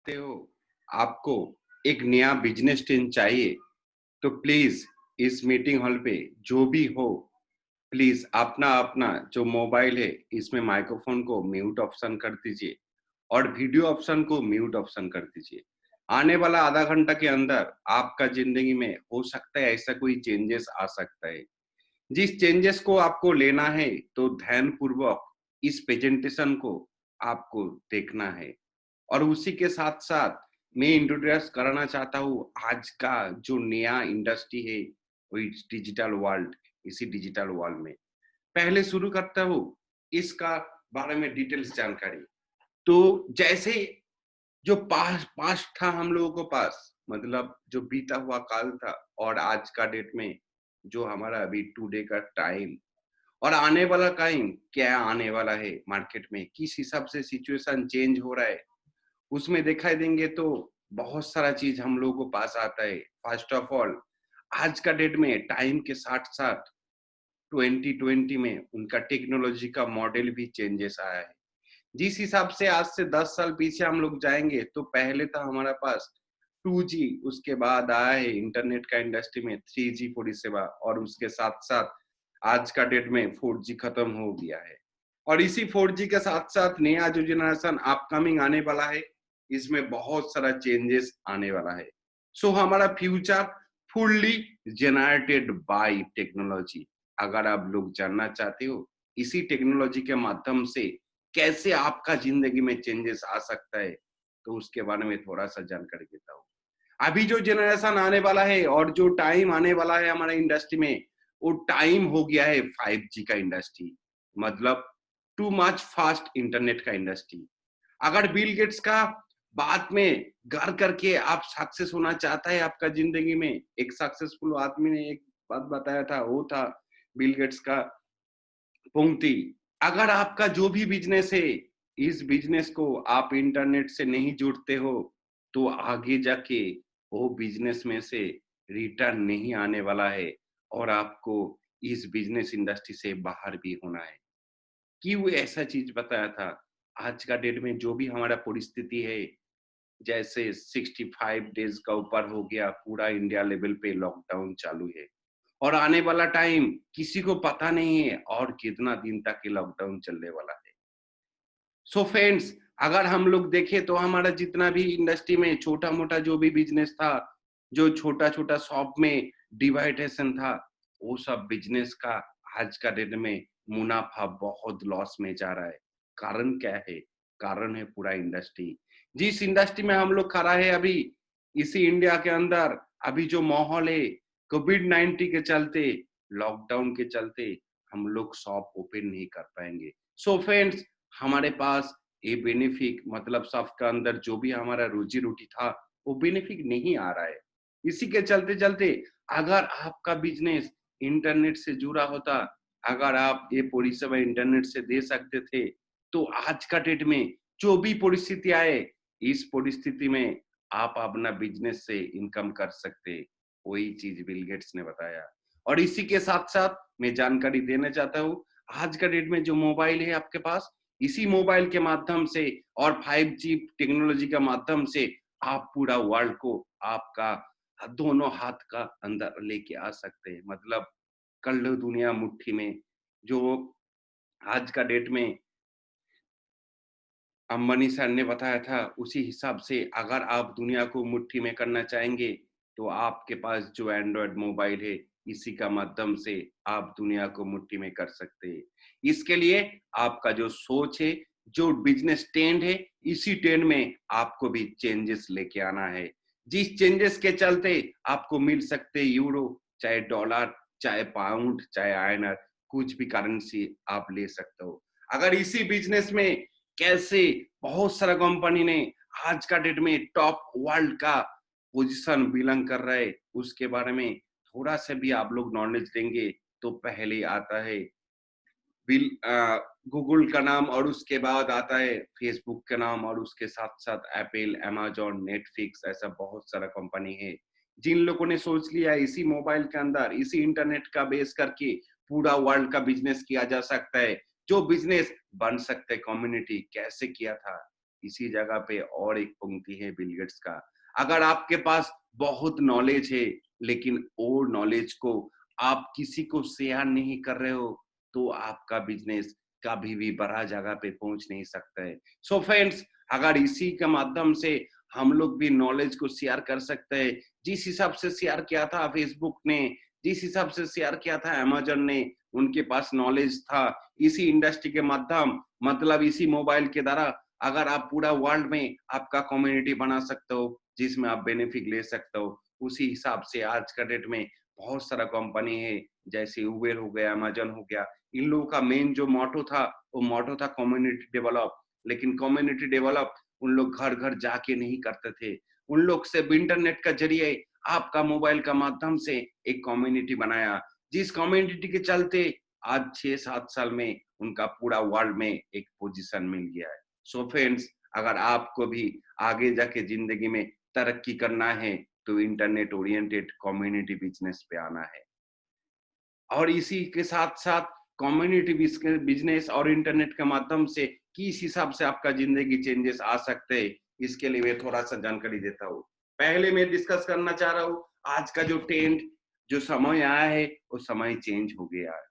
चाहते हो, आपको एक नया बिजनेस टीम चाहिए, तो प्लीज इस मीटिंग हॉल पे जो भी हो, प्लीज अपना अपना जो मोबाइल है इसमें माइक्रोफोन को म्यूट ऑप्शन कर दीजिए और वीडियो ऑप्शन को म्यूट ऑप्शन कर दीजिए। आने वाला आधा घंटा के अंदर आपका जिंदगी में हो सकता है ऐसा कोई चेंजेस आ सकता है। जिस चेंजेस को आपको लेना है तो ध्यान पूर्वक इस प्रेजेंटेशन को आपको देखना है। और उसी के साथ साथ मैं इंट्रोड्यूस करना चाहता हूँ आज का जो नया इंडस्ट्री है, वो डिजिटल वर्ल्ड। इसी डिजिटल वर्ल्ड में पहले शुरू करता हूँ इसका बारे में डिटेल्स जानकारी। तो जैसे जो पास्ट था हम लोगों को पास, मतलब जो बीता हुआ काल था, और आज का डेट में जो हमारा अभी टुडे का टाइम और आने वाला टाइम क्या आने वाला है, मार्केट में किस हिसाब से सिचुएशन चेंज हो रहा है, उसमें दिखाई देंगे तो बहुत सारा चीज हम लोगों को पास आता है। फर्स्ट ऑफ ऑल, आज का डेट में टाइम के साथ साथ 2020 में उनका टेक्नोलॉजी का मॉडल भी चेंजेस आया है। जिस हिसाब से आज से 10 साल पीछे हम लोग जाएंगे तो पहले था हमारा पास 2G, उसके बाद आया है इंटरनेट का इंडस्ट्री में 3G परिसेवा, और उसके साथ साथ आज का डेट में 4G खत्म हो गया है। और इसी 4G के साथ साथ नया जो जनरेशन अपकमिंग आने वाला है, इसमें बहुत सारा चेंजेस आने वाला है। सो हमारा future fully generated by technology. अगर आप लोग जानना चाहते हो इसी टेक्नोलॉजी के माध्यम से कैसे आपका जिंदगी में चेंजेस आ सकता है, तो उसके बारे में थोड़ा सा जानकारी देता हूँ। अभी जो जनरेशन आने वाला है और जो टाइम आने वाला है हमारे इंडस्ट्री में, वो टाइम हो गया है 5G का इंडस्ट्री, मतलब टू मच फास्ट इंटरनेट का इंडस्ट्री। अगर बिल गेट्स का बात में घर करके आप सक्सेस होना चाहता है आपका जिंदगी में, एक सक्सेसफुल आदमी ने एक बात बताया था, वो था बिल गेट्स का पंक्ति, अगर आपका जो भी बिजनेस है, इस बिजनेस को आप इंटरनेट से नहीं जुड़ते हो, तो आगे जाके वो बिजनेस में से रिटर्न नहीं आने वाला है, और आपको इस बिजनेस इंडस्ट्री से बाहर भी होना है। क्यों ऐसा चीज बताया था? आज का डेट में जो भी हमारा परिस्थिति है, जैसे 65 डेज का ऊपर हो गया, पूरा इंडिया लेवल पे लॉकडाउन चालू है, और आने वाला टाइम किसी को पता नहीं है और कितना दिन तक ये लॉकडाउन चलने वाला है। सो फ्रेंड्स, अगर हम लोग देखें तो हमारा जितना भी इंडस्ट्री में छोटा मोटा जो भी बिजनेस था, जो छोटा छोटा शॉप में डिवाइडेशन था, वो सब बिजनेस का आज का डेट में मुनाफा बहुत लॉस में जा रहा है। कारण क्या है? कारण है पूरा इंडस्ट्री। जिस इंडस्ट्री में हम लोग खड़ा है अभी, इसी इंडिया के अंदर अभी जो माहौल है, कोविड-19 के चलते, लॉकडाउन के चलते हम लोग शॉप ओपन नहीं कर पाएंगे। सो फ्रेंड्स, हमारे पास ये बेनिफिट, मतलब सबका अंदर जो भी हमारा रोजी रोटी था, वो बेनिफिट नहीं आ रहा है। इसी के चलते चलते अगर आपका बिजनेस इंटरनेट से जुड़ा होता, अगर आप ये परिसेवा इंटरनेट से दे सकते थे, तो आज का डेट में जो भी परिस्थिति आए, इस परिस्थिति में आप अपना बिजनेस से इनकम कर सकते। वही चीज बिल गेट्स ने बताया। और इसी के साथ साथ मैं जानकारी देना चाहता हूँ, आज का डेट में जो मोबाइल है आपके पास, इसी मोबाइल के माध्यम से और 5G टेक्नोलॉजी के माध्यम से आप पूरा वर्ल्ड को आपका दोनों हाथ का अंदर लेके आ सकते हैं। मतलब कर लो दुनिया मुट्ठी में। जो आज का डेट में अंबानी सर ने बताया था, उसी हिसाब से अगर आप दुनिया को मुट्ठी में करना चाहेंगे, तो आपके पास जो एंड्रॉयड मोबाइल है, इसी का माध्यम से आप दुनिया को मुट्ठी में कर सकते हैं। इसके लिए आपका जो सोच है, जो बिजनेस ट्रेंड है, इसी ट्रेंड में आपको भी चेंजेस लेके आना है। जिस चेंजेस के चलते आपको मिल सकते यूरो, चाहे डॉलर, चाहे पाउंड, चाहे आयनर, कुछ भी करेंसी आप ले सकते हो। अगर इसी बिजनेस में कैसे बहुत सारा कंपनी ने आज का डेट में टॉप वर्ल्ड का पोजीशन बिलोंग कर रहा है, उसके बारे में थोड़ा सा भी आप लोग नॉलेज देंगे, तो पहले आता है बिल गूगल का नाम, और उसके बाद आता है फेसबुक का नाम, और उसके साथ साथ एप्पल, अमेज़न, नेटफ्लिक्स, ऐसा बहुत सारा कंपनी है जिन लोगों ने सोच लिया इसी मोबाइल के अंदर, इसी इंटरनेट का बेस करके पूरा वर्ल्ड का बिजनेस किया जा सकता है। जो बिजनेस बन सकते, कम्युनिटी कैसे किया था, इसी जगह पे और एक पंक्ति है बिल गेट्स का, अगर आपके पास बहुत नॉलेज है लेकिन वो नॉलेज को आप किसी को शेयर नहीं कर रहे हो, तो आपका बिजनेस कभी भी बड़ा जगह पे पहुंच नहीं सकता है। सो फ्रेंड्स, अगर इसी के माध्यम से हम लोग भी नॉलेज को शेयर कर सकते हैं, जिस हिसाब से शेयर किया था फेसबुक ने, जिस हिसाब से शेयर किया था अमेज़न ने, उनके पास नॉलेज था, इसी इंडस्ट्री के माध्यम मतलब इसी मोबाइल के द्वारा अगर आप पूरा वर्ल्ड में आपका कम्युनिटी बना सकते हो, जिसमें आप बेनिफिट ले सकते हो, उसी हिसाब से आज का डेट में बहुत सारा कंपनी है, जैसे उबेर हो गया, अमेज़न हो गया, इन लोगों का मेन जो मोटो था, वो मोटो था कम्युनिटी डेवलप, लेकिन कम्युनिटी डेवलप उन लोग घर-घर जाके नहीं करते थे। उन लोग सिर्फ इंटरनेट का ज़रिए आपका मोबाइल का माध्यम से एक कम्युनिटी बनाया, जिस कम्युनिटी के चलते आज 6-7 साल में उनका पूरा वर्ल्ड में एक पोजीशन मिल गया है। सो फ्रेंड्स, अगर आपको भी आगे जाके ज़िंदगी में तरक्की करना है, तो इंटरनेट ओरिएंटेड कम्युनिटी बिज़नेस पे आना है। और इसी के साथ-साथ कम्युनिटी बिज़नेस और इंटरनेट के माध्यम से किस हिसाब से आपका ज़िंदगी चेंजेस आ सकते हैं, इसके लिए मैं थोड़ा-सा जानकारी देता हूँ। पहले मैं डिस्कस करना चाह रहा हूँ, आज का जो ट्रेंड, जो समय आया है, वो समय चेंज हो गया है।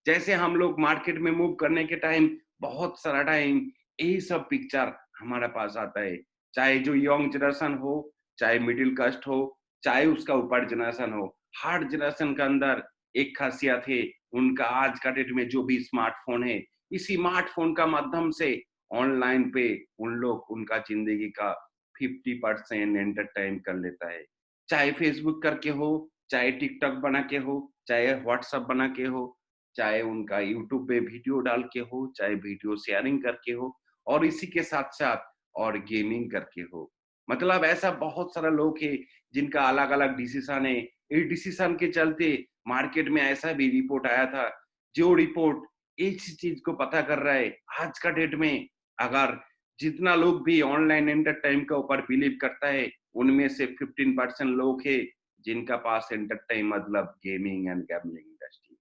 जैसे हम लोग मार्केट में मूव करने के टाइम बहुत सारा टाइम यही सब पिक्चर हमारे पास आता है, चाहे जो यंग जनरेशन हो, चाहे मिडिल कास्ट हो, चाहे उसका ऊपर जनरेशन हो, हर जनरेशन के अंदर एक खासियत है, उनका आज का डेट में जो भी स्मार्टफोन है, इस स्मार्टफोन का माध्यम से ऑनलाइन पे उन लोग उनका जिंदगी का 50% एंटरटेन कर लेता है, चाहे फेसबुक करके हो, चाहे टिकटॉक बना के हो, चाहे व्हाट्सएप बना के हो, चाहे उनका यूट्यूब पे वीडियो डाल के हो, चाहे वीडियो शेयरिंग करके हो, और इसी के साथ-साथ और गेमिंग करके हो। मतलब ऐसा बहुत सारा लोग है जिनका अलग-अलग डिसीज़न है। इस डिसीज़न के चलते मार्केट में ऐसा भी रिपोर्ट आया था, जो रिपोर्ट इस चीज़ को पता कर रहा है, आज का डेट में अगर जितना लोग भी ऑनलाइन एंटरटेन के ऊपर बिलीव करता है, उनमें से 15% लोग हैं जिनका पास एंटरटेन मतलब गेमिंग एंड गैम्बलिंग इंडस्ट्री।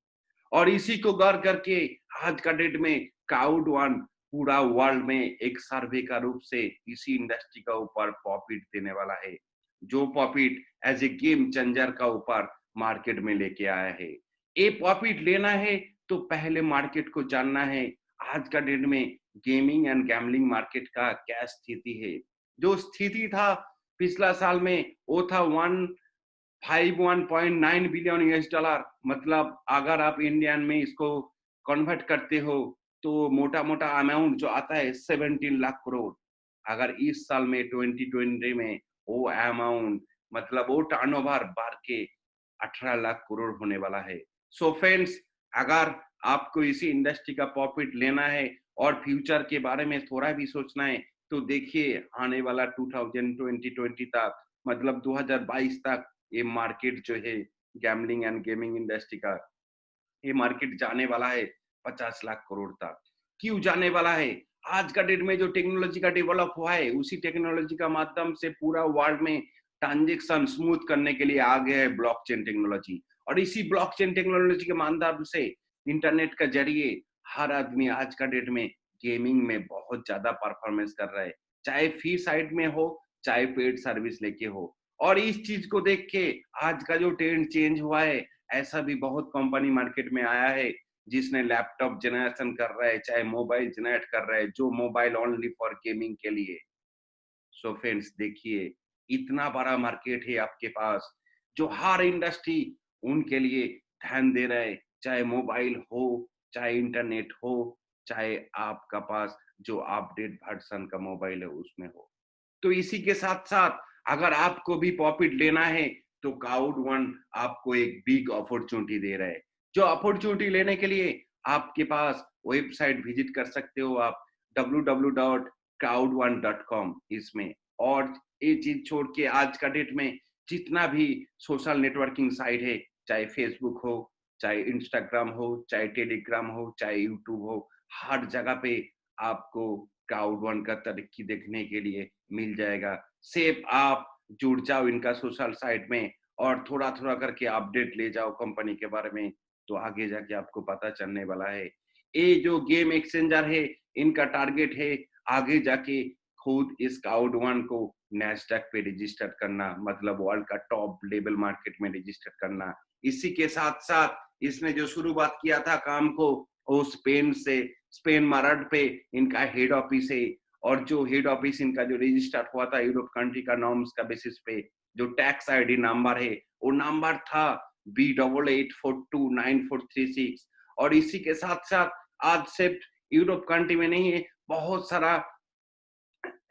और इसी को गौर करके आज का डेट में क्राउड वन पूरा वर्ल्ड में एक सर्वे का रूप से इसी इंडस्ट्री का ऊपर प्रॉफिट देने वाला है, जो profit as a game changer का ऊपर मार्केट में लेके आया है। ये प्रॉफिट लेना है तो पहले मार्केट को जानना है, आज का डेट में गेमिंग एंड गैम्बलिंग मार्केट का क्या स्थिति है। जो स्थिति था पिछला साल में, वो था 151.9 बिलियन यूएस डॉलर, मतलब अगर आप इंडियन में इसको कन्वर्ट करते हो तो मोटा-मोटा अमाउंट जो आता है 17 लाख करोड़। अगर इस साल में 2020 में वो अमाउंट मतलब वो टर्नओवर बढ़ के 18 लाख करोड़ होने वाला है। सो फ्रेंड्स, अगर आपको इसी इंडस्ट्री का प्रॉफिट लेना है और फ्यूचर के बारे में थोड़ा भी सोचना है, तो देखिए आने वाला 2020 तक मतलब 2022 तक ये मार्केट जो है गैम्बलिंग एंड गेमिंग इंडस्ट्री का, ये मार्केट जाने वाला है 50 लाख करोड़ तक। क्यों जाने वाला है? आज का डेट में जो टेक्नोलॉजी का डेवलप हुआ है, उसी टेक्नोलॉजी का माध्यम से पूरा वर्ल्ड में ट्रांज़ैक्शन स्मूथ करने के लिए आ गया है ब्लॉकचेन टेक्नोलॉजी, और इसी ब्लॉकचेन टेक्नोलॉजी के माध्यम से इंटरनेट के ज़रिए हर आदमी आज का डेट में गेमिंग में बहुत ज़्यादा परफॉर्मेंस कर रहा है, चाहे फ्री साइड में हो, चाहे पेड सर्विस लेके हो। और इस चीज़ को देख के आज का जो ट्रेंड चेंज हुआ है, ऐसा भी बहुत कंपनी मार्केट में आया है जिसने लैपटॉप जनरेशन कर रहा है, चाहे मोबाइल जनरेट कर रहा है, जो मोबाइल ओनली फॉर गेमिंग के लिए। सो फ्रेंड्स देखिए, इतना बड़ा मार्केट है आपके पास, जो हर इंडस्ट्री उनके लिए ध्यान दे रहा है, चाहे मोबाइल हो, चाहे इंटरनेट हो, चाहे आपका पास जो अपडेट वर्जन का मोबाइल है उसमें हो। तो इसी के साथ-साथ अगर आपको भी प्रॉफिट लेना है, तो क्राउड वन आपको एक बिग अपॉर्च्युनिटी दे रहा है। जो अपॉर्च्युनिटी लेने के लिए आपके पास वेबसाइट विजिट कर सकते हो आप www.crowd1.com इसमें। और ये चीज़ छोड़ के आज का डेट में जितना भी सोशल नेटवर्किंग साइट है, चाहे फेसबुक हो, चाहे इंस्टाग्राम हो, चाहे टेलीग्राम हो, चाहे यूट्यूब हो, हर जगह पे आपको क्राउड वन का तरक्की देखने के लिए मिल जाएगा। सिर्फ आप जुड़ जाओ इनका सोशल साइट में और थोड़ा-थोड़ा करके अपडेट ले जाओ कंपनी के बारे में, तो आगे जाके आपको पता चलने वाला है। ये जो गेम एक्सचेंजर है, इनका टारगेट है आगे जाके खुद इस क्लाउड वन को नैस्डैक पे रजिस्टर करना, मतलब वर्ल्ड का टॉप लेवल मार्केट में रजिस्टर करना। इसी के साथ साथ इसने जो शुरुआत किया था काम को, वो स्पेन मरड पे इनका हेड ऑफिस है। और जो हेड ऑफिस इनका जो रजिस्टर हुआ था यूरोप कंट्री का नॉर्म्स का बेसिस पे, जो टैक्स आईडी नंबर है वो नंबर था B88429436। और इसी के साथ साथ आज सिर्फ यूरोप कंट्री में नहीं है, बहुत सारा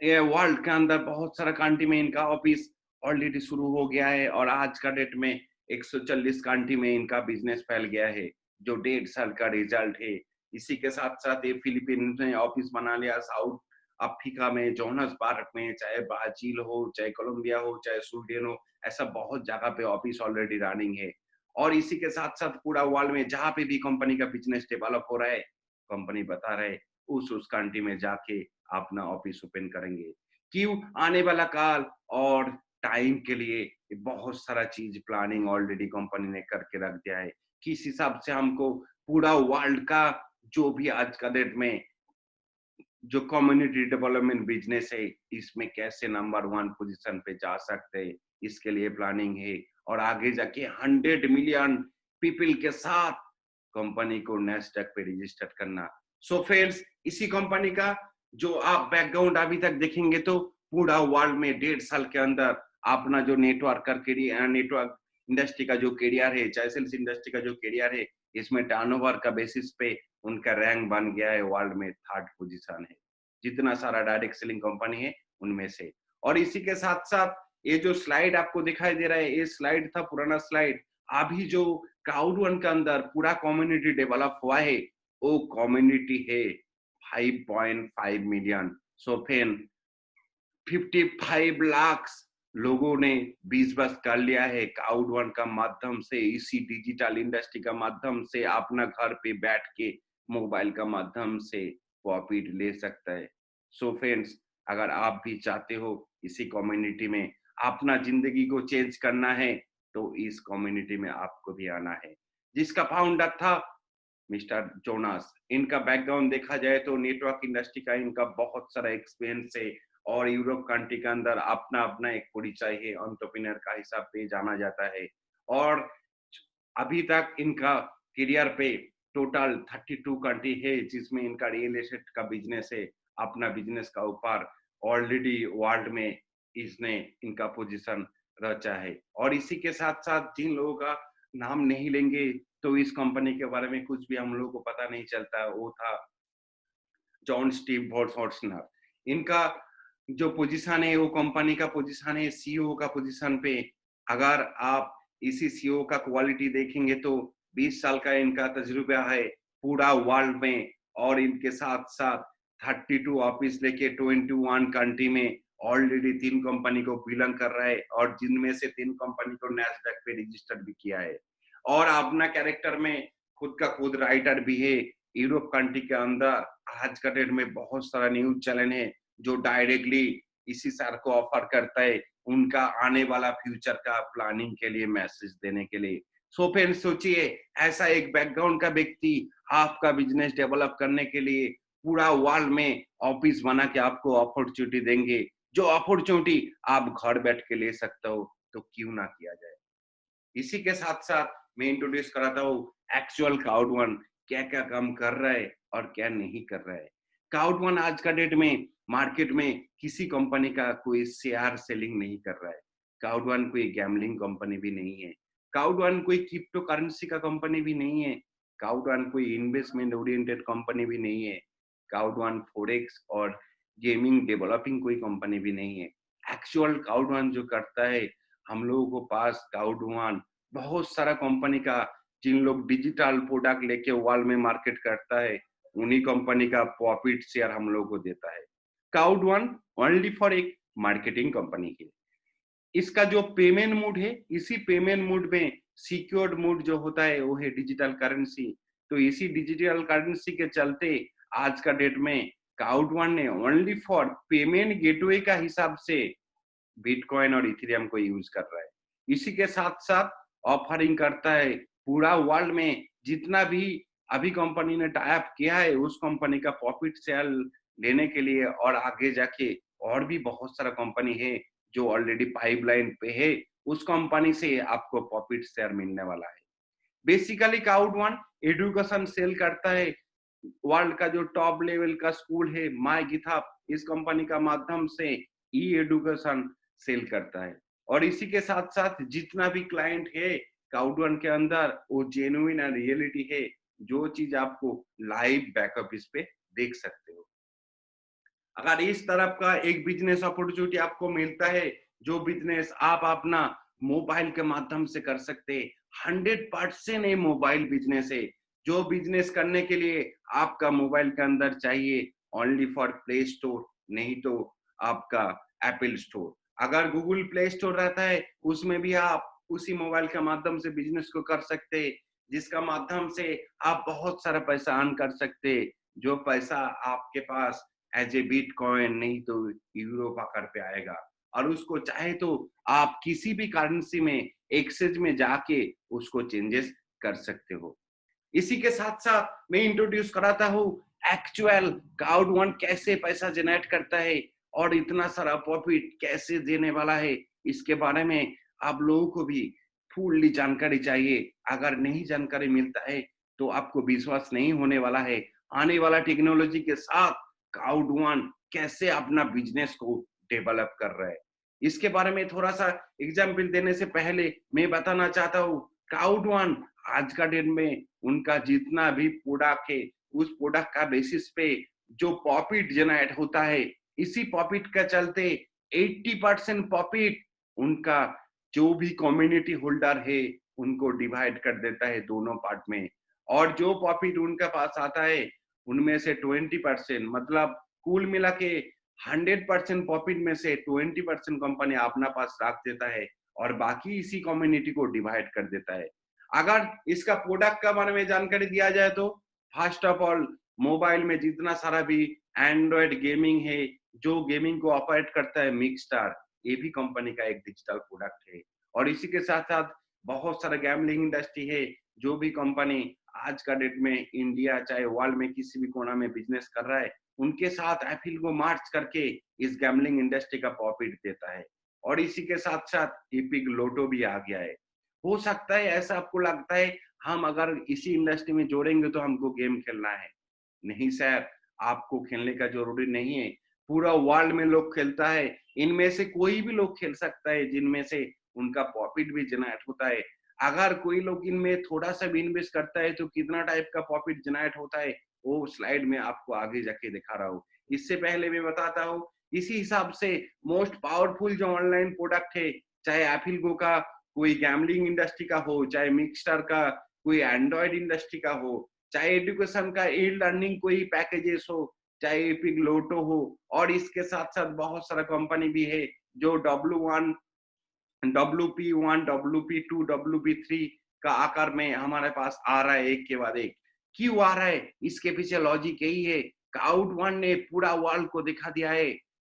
ये वर्ल्ड के अंदर बहुत सारा कंट्री में इनका ऑफिस ऑलरेडी शुरू हो गया है। और आज का डेट में 140 कंट्री में इनका बिजनेस फैल गया है, जो 1.5 साल का रिजल्ट है। इसी के साथ साथ ये फिलीपींस में ऑफिस बना लिया, साउथ अफ्रीका में जोहान्सबर्ग में, चाहे ब्राजील हो, चाहे कोलंबिया हो, चाहे स्वीडन हो, ऐसा बहुत जगह पे ऑफिस ऑलरेडी रनिंग है। और इसी के साथ साथ पूरा वर्ल्ड में जहाँ पे भी कंपनी का बिजनेस डेवलप हो रहा है, कंपनी बता रहे उस कंट्री में जाके अपना ऑफिस ओपन करेंगे। क्यों? आने वाला काल और टाइम के लिए बहुत सारा चीज प्लानिंग ऑलरेडी कंपनी ने करके रख दिया है। किस हिसाब से हमको पूरा वर्ल्ड का जो भी आज का डेट में जो कम्युनिटी डेवलपमेंट बिजनेस है, इसमें कैसे नंबर 1 पोजीशन पे जा सकते हैं, इसके लिए प्लानिंग है। और आगे जाके 100 मिलियन पीपल के साथ कंपनी को नैस्डैक पे रजिस्टर करना। सो फ्रेंड्स, इसी कंपनी का जो आप बैकग्राउंड अभी तक देखेंगे तो पूरा वर्ल्ड में 1.5 साल के अंदर अपना जो नेटवर्क इंडस्ट्री का जो करियर है, चाहे सेल्स इंडस्ट्री का जो करियर है, इसमें टर्नओवर का बेसिस पे उनका रैंक बन गया है, वर्ल्ड में 3rd पोजीशन है, जितना सारा डायरेक्ट सेलिंग कंपनी है उनमें से। और इसी के साथ साथ ये जो स्लाइड आपको दिखाई दे रहा है, ये स्लाइड था पुराना स्लाइड। अभी जो क्लाउड वन के अंदर पूरा कम्युनिटी डेवलप हुआ है, वो कम्युनिटी है 5.5 मिलियन। सो फिर 55 लाख लोगों ने बिजनेस कर लिया है क्लाउड वन का माध्यम से। इसी डिजिटल इंडस्ट्री का माध्यम से अपना घर पे बैठ के मोबाइल का माध्यम से प्रॉफिट ले सकता है। सो फ्रेंड्स, अगर आप भी चाहते हो इसी कम्युनिटी में अपना जिंदगी को चेंज करना है, तो इस कम्युनिटी में आपको भी आना है। जिसका फाउंडर था मिस्टर जोनास। इनका बैकग्राउंड देखा जाए तो नेटवर्क इंडस्ट्री का इनका बहुत सारा एक्सपीरियंस है, और यूरोप कंट्री के अंदर अपना अपना एक परिचय है, एंटरप्रेन्योर का हिसाब से जाना जाता है। और अभी तक इनका करियर पे टोटल 32 कंट्री है, जिसमें इनका रियल एस्टेट का बिजनेस है। अपना बिजनेस का ऊपर ऑलरेडी वर्ल्ड में इसने इनका पोजीशन रचा है। और इसी के साथ साथ जिन लोगों का नाम नहीं लेंगे तो इस कंपनी के बारे में कुछ भी हम लोगों को पता नहीं चलता। वो था जॉन स्टीव फॉर्टनर। इनका जो पोजीशन है वो कंपनी का पोजीशन है सीईओ का पोजीशन पे। अगर आप इसी सीईओ का क्वालिटी देखेंगे तो 20 साल का इनका तजुर्बा है पूरा वर्ल्ड में। और इनके साथ साथ 32 ऑफिस लेके 21 कंट्री में ऑलरेडी 3 कंपनी को बिलोंग कर रहा है, और जिनमें से 3 कंपनी को नैस्डैक पे रजिस्टर्ड भी किया है। और अपना कैरेक्टर में खुद का खुद राइटर भी है। यूरोप कंट्री के अंदर आज का डेट में बहुत सारा न्यूज चैनल है जो डायरेक्टली इसी सर को ऑफर करता है उनका आने वाला फ्यूचर का प्लानिंग के लिए, मैसेज देने के लिए। सो फिर सोचिए, ऐसा एक बैकग्राउंड का व्यक्ति आपका बिजनेस डेवलप करने के लिए पूरा वर्ल्ड में ऑफिस बना के आपको अपॉर्चुनिटी देंगे, जो अपॉर्चुनिटी आप घर बैठ के ले सकते हो, तो क्यों ना किया जाए। इसी के साथ साथ मैं इंट्रोड्यूस कराता हूँ एक्चुअल क्लाउड वन क्या क्या काम कर रहा है और क्या नहीं कर रहा है। क्लाउड वन आज का डेट में मार्केट में किसी कंपनी का कोई शेयर सेलिंग नहीं कर रहा है। क्लाउड वन कोई गैम्बलिंग कंपनी भी नहीं है। क्लाउड वन कोई क्रिप्टो करेंसी का कंपनी भी नहीं है। क्लाउड वन कोई इन्वेस्टमेंट ओरिएंटेड कंपनी भी नहीं है। क्लाउड वन फॉरेक्स और गेमिंग डेवलपिंग कोई कंपनी भी नहीं है। एक्चुअल क्लाउड वन जो करता है, हम लोगों को पास क्लाउड वन बहुत सारा कंपनी का, जिन लोग डिजिटल प्रोडक्ट लेके वर्ल्ड में मार्केट करता है, उन्हीं कंपनी का प्रॉफिट शेयर हम लोगों को देता है। क्लाउड वन ओनली फॉर एक मार्केटिंग कंपनी है। इसका जो पेमेंट मोड है, इसी पेमेंट मोड में सिक्योर्ड मोड जो होता है वो है डिजिटल करेंसी। तो इसी डिजिटल करेंसी के चलते आज का डेट में क्लाउड वन ने ओनली फॉर पेमेंट गेटवे का हिसाब से बिटकॉइन और इथेरियम को यूज कर रहा है। इसी के साथ साथ ऑफरिंग करता है पूरा वर्ल्ड में जितना भी अभी कंपनी ने टाई अप किया है, उस कंपनी का प्रॉफिट शेयर लेने के लिए और आगे जाके और भी बहुत सारा कंपनी है जो ऑलरेडी पाइपलाइन पे है, उस कंपनी से आपको प्रॉफिट शेयर मिलने वाला है। Basically cloud one education sale करता है। वर्ल्ड का जो टॉप लेवल का स्कूल है माय गिटहब, इस कंपनी का माध्यम से ई एजुकेशन सेल करता है। और इसी के साथ साथ जितना भी क्लाइंट है क्लाउड वन के अंदर, वो जेन्युइन एंड रियलिटी है, जो चीज आपको लाइव बैकअप इस पे देख सकते हो। अगर इस तरफ का एक बिजनेस अपॉर्चुनिटी आपको मिलता है, जो बिजनेस आप अपना मोबाइल के माध्यम से कर सकते हैं, 100% ये मोबाइल बिजनेस है। जो बिजनेस करने के लिए आपका मोबाइल के अंदर चाहिए ओनली फॉर प्ले स्टोर, नहीं तो आपका एप्पल स्टोर। अगर गूगल प्ले स्टोर रहता है, उसमें भी आप उसी मोबाइल के माध्यम से बिजनेस को कर सकते हैं, जिसका माध्यम से आप बहुत सारा पैसा अर्न कर सकते हैं। जो पैसा आपके पास एज ए बिटकॉइन, नहीं तो यूरो आकर पे आएगा। और उसको चाहे तो आप किसी भी करेंसी में एक्सचेंज में जाके उसको चेंजेस कर सकते हो। इसी के साथ साथ मैं इंट्रोड्यूस कराता हूँ एक्चुअल क्लाउड वन कैसे पैसा जनरेट करता है और इतना सारा प्रॉफिट कैसे देने वाला है। इसके बारे में आप लोगों को भी फुल्ली जानकारी चाहिए। अगर नहीं जानकारी मिलता है तो आपको विश्वास नहीं होने वाला है। आने वाला टेक्नोलॉजी के साथ क्लाउड वन कैसे अपना बिजनेस को डेवलप कर रहा है, इसके बारे में थोड़ा सा एग्जाम्पल देने से पहले मैं बताना चाहता हूँ क्लाउड वन आज का डेट में उनका जितना भी प्रोडक्ट है, उस प्रोडक्ट का बेसिस पे जो प्रॉफिट जनरेट होता है, इसी प्रॉफिट का चलते 80% प्रॉफिट उनका जो भी कम्युनिटी होल्डर है उनको डिवाइड कर देता है दोनों पार्ट में। और जो प्रॉफिट उनके पास आता है उनमें से 20%, मतलब कुल मिला के 100% प्रॉफिट में से 20% कंपनी अपना पास रख देता है और बाकी इसी कम्युनिटी को डिवाइड कर देता है। अगर इसका प्रोडक्ट के बारे में जानकारी दिया जाए तो फर्स्ट ऑफ ऑल मोबाइल में जितना सारा भी एंड्रॉयड गेमिंग है, जो गेमिंग को ऑपरेट करता है मिक्सस्टार, ये भी कंपनी का एक डिजिटल प्रोडक्ट है। और इसी के साथ साथ बहुत सारा गैम्बलिंग इंडस्ट्री है, जो भी कंपनी आज का डेट में इंडिया चाहे वर्ल्ड में किसी भी कोना में बिजनेस कर रहा है, उनके साथ एफिल को मार्च करके इस गैम्बलिंग इंडस्ट्री का प्रॉफिट देता है। और इसी के साथ साथ एपिक लोटो भी आ गया है। हो सकता है ऐसा आपको लगता है हम अगर इसी इंडस्ट्री में जोड़ेंगे तो हमको गेम खेलना है। नहीं सर, आपको खेलने का जरूरी नहीं है। पूरा वर्ल्ड में लोग खेलता है, इनमें से कोई भी लोग खेल सकता है जिनमें से उनका प्रॉफिट भी जनरेट होता है। अगर कोई लोग इनमें थोड़ा सा भी इन्वेस्ट करता है तो कितना टाइप का प्रॉफिट जनरेट होता है, वो स्लाइड में आपको आगे जाके दिखा रहा हूँ। इससे पहले मैं बताता हूँ, इसी हिसाब से मोस्ट पावरफुल जो ऑनलाइन प्रोडक्ट है, चाहे एपिल गो का कोई गैम्बलिंग इंडस्ट्री का हो, चाहे मिक्सस्टार का कोई एंड्रॉयड इंडस्ट्री का हो, चाहे एजुकेशन का ई लर्निंग कोई पैकेजेस हो, चाहे एपिक लोटो हो, और इसके साथ साथ बहुत सारा कंपनी भी है जो W1, WP1, WP2, WP3 का आकार में हमारे पास आ रहा है एक के बाद एक। क्यों आ रहा है? इसके पीछे लॉजिक यही है, क्लाउड वन ने पूरा वर्ल्ड को दिखा दिया है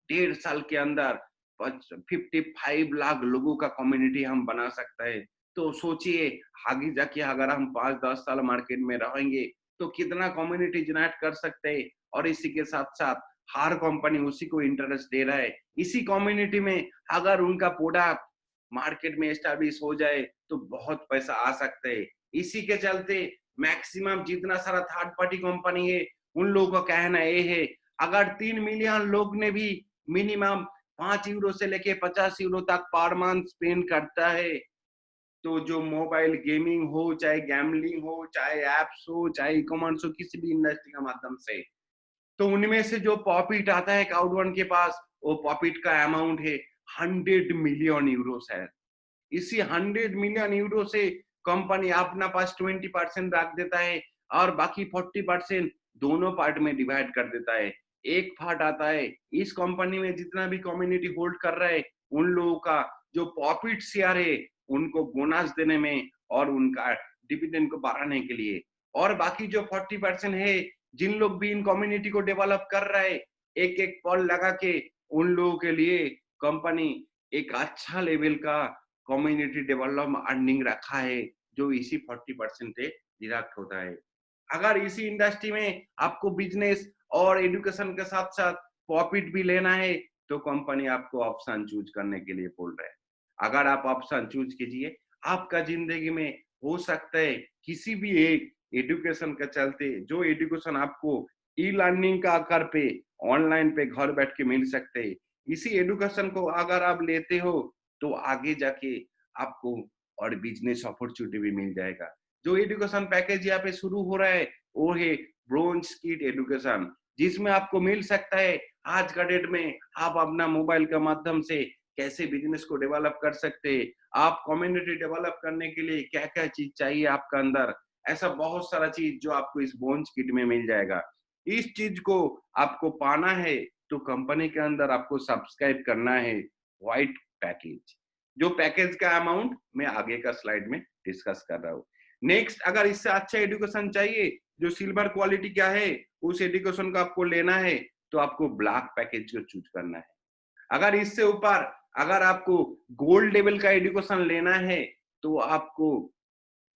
1.5 साल के अंदर 55 लाख लोगों का कम्युनिटी हम बना सकते हैं। तो सोचिए आगे जाके अगर हम 5-10 साल मार्केट में रहेंगे तो कितना कम्युनिटी जनरेट कर सकते हैं। और इसी के साथ साथ हर कंपनी उसी को इंटरेस्ट दे रहा है। इसी कम्युनिटी में अगर उनका प्रोडक्ट मार्केट में एस्टैब्लिश हो जाए तो बहुत पैसा आ सकता है। इसी के चलते मैक्सिमम जितना सारा थर्ड पार्टी कंपनी है, उन लोगों का कहना ये है, अगर 3 मिलियन लोग ने भी मिनिमम 5 यूरो से लेके 50 यूरो तक पर मंथ स्पेंड करता है, तो जो मोबाइल गेमिंग हो, चाहे गैम्बलिंग हो, चाहे एप्स हो, चाहे ई-कॉमर्स हो, किसी भी इंडस्ट्री के माध्यम से, तो उनमें से जो प्रॉफिट आता है क्लाउड वन के पास, वो प्रॉफिट का अमाउंट है 100 मिलियन यूरो है। इसी 100 मिलियन यूरो से कंपनी अपना पास 20% रख देता है और बाकी 40% दोनों पार्ट में डिवाइड कर देता है। एक पार्ट आता है इस कंपनी में जितना भी कम्युनिटी होल्ड कर रहा है उन लोगों का जो प्रॉफिट शेयर है उनको बोनस देने में और उनका डिविडेंड को बढ़ाने के लिए। और बाकी जो 40% है, जिन लोग भी इन कम्युनिटी को डेवलप कर रहा है, एक एक पॉल लगा के उन लोगों के लिए कंपनी एक अच्छा लेवल का कम्युनिटी डेवलपमेंट अर्निंग रखा है, जो इसी 40% से डिडक्ट होता है। अगर इसी इंडस्ट्री में आपको बिजनेस और एजुकेशन के साथ साथ प्रॉफिट भी लेना है तो कंपनी आपको ऑप्शन चूज करने के लिए बोल रहा है। अगर आप ऑप्शन चूज कीजिए, आपका जिंदगी में हो सकता है किसी भी एक एजुकेशन के चलते, जो एजुकेशन आपको ई लर्निंग का आकार पे ऑनलाइन पे घर बैठ के मिल सकते हैं, इसी एजुकेशन को अगर आप लेते हो तो आगे जाके आपको और बिजनेस अपॉर्चुनिटी भी मिल जाएगा। जो एजुकेशन पैकेज यहाँ पे शुरू हो रहा है वो है ब्रोंज किट एजुकेशन, जिसमें आपको मिल सकता है आज का डेट में आप अपना मोबाइल के माध्यम से कैसे बिजनेस को डेवलप कर सकते हैं, आप कम्युनिटी डेवलप करने के लिए क्या क्या चीज चाहिए आपका अंदर, ऐसा बहुत सारा चीज जो आपको इस ब्रोंज किट में मिल जाएगा। इस चीज को आपको पाना है तो कंपनी के अंदर आपको सब्सक्राइब करना है व्हाइट पैकेज। जो पैकेज का अमाउंट मैं आगे का स्लाइड में डिस्कस कर रहा हूँ। नेक्स्ट, अगर इससे अच्छा एजुकेशन चाहिए जो सिल्वर क्वालिटी का है, उस एजुकेशन को आपको लेना है तो आपको ब्लैक पैकेज को चूज करना है। अगर इससे ऊपर अगर आपको गोल्ड लेवल का एजुकेशन लेना है तो आपको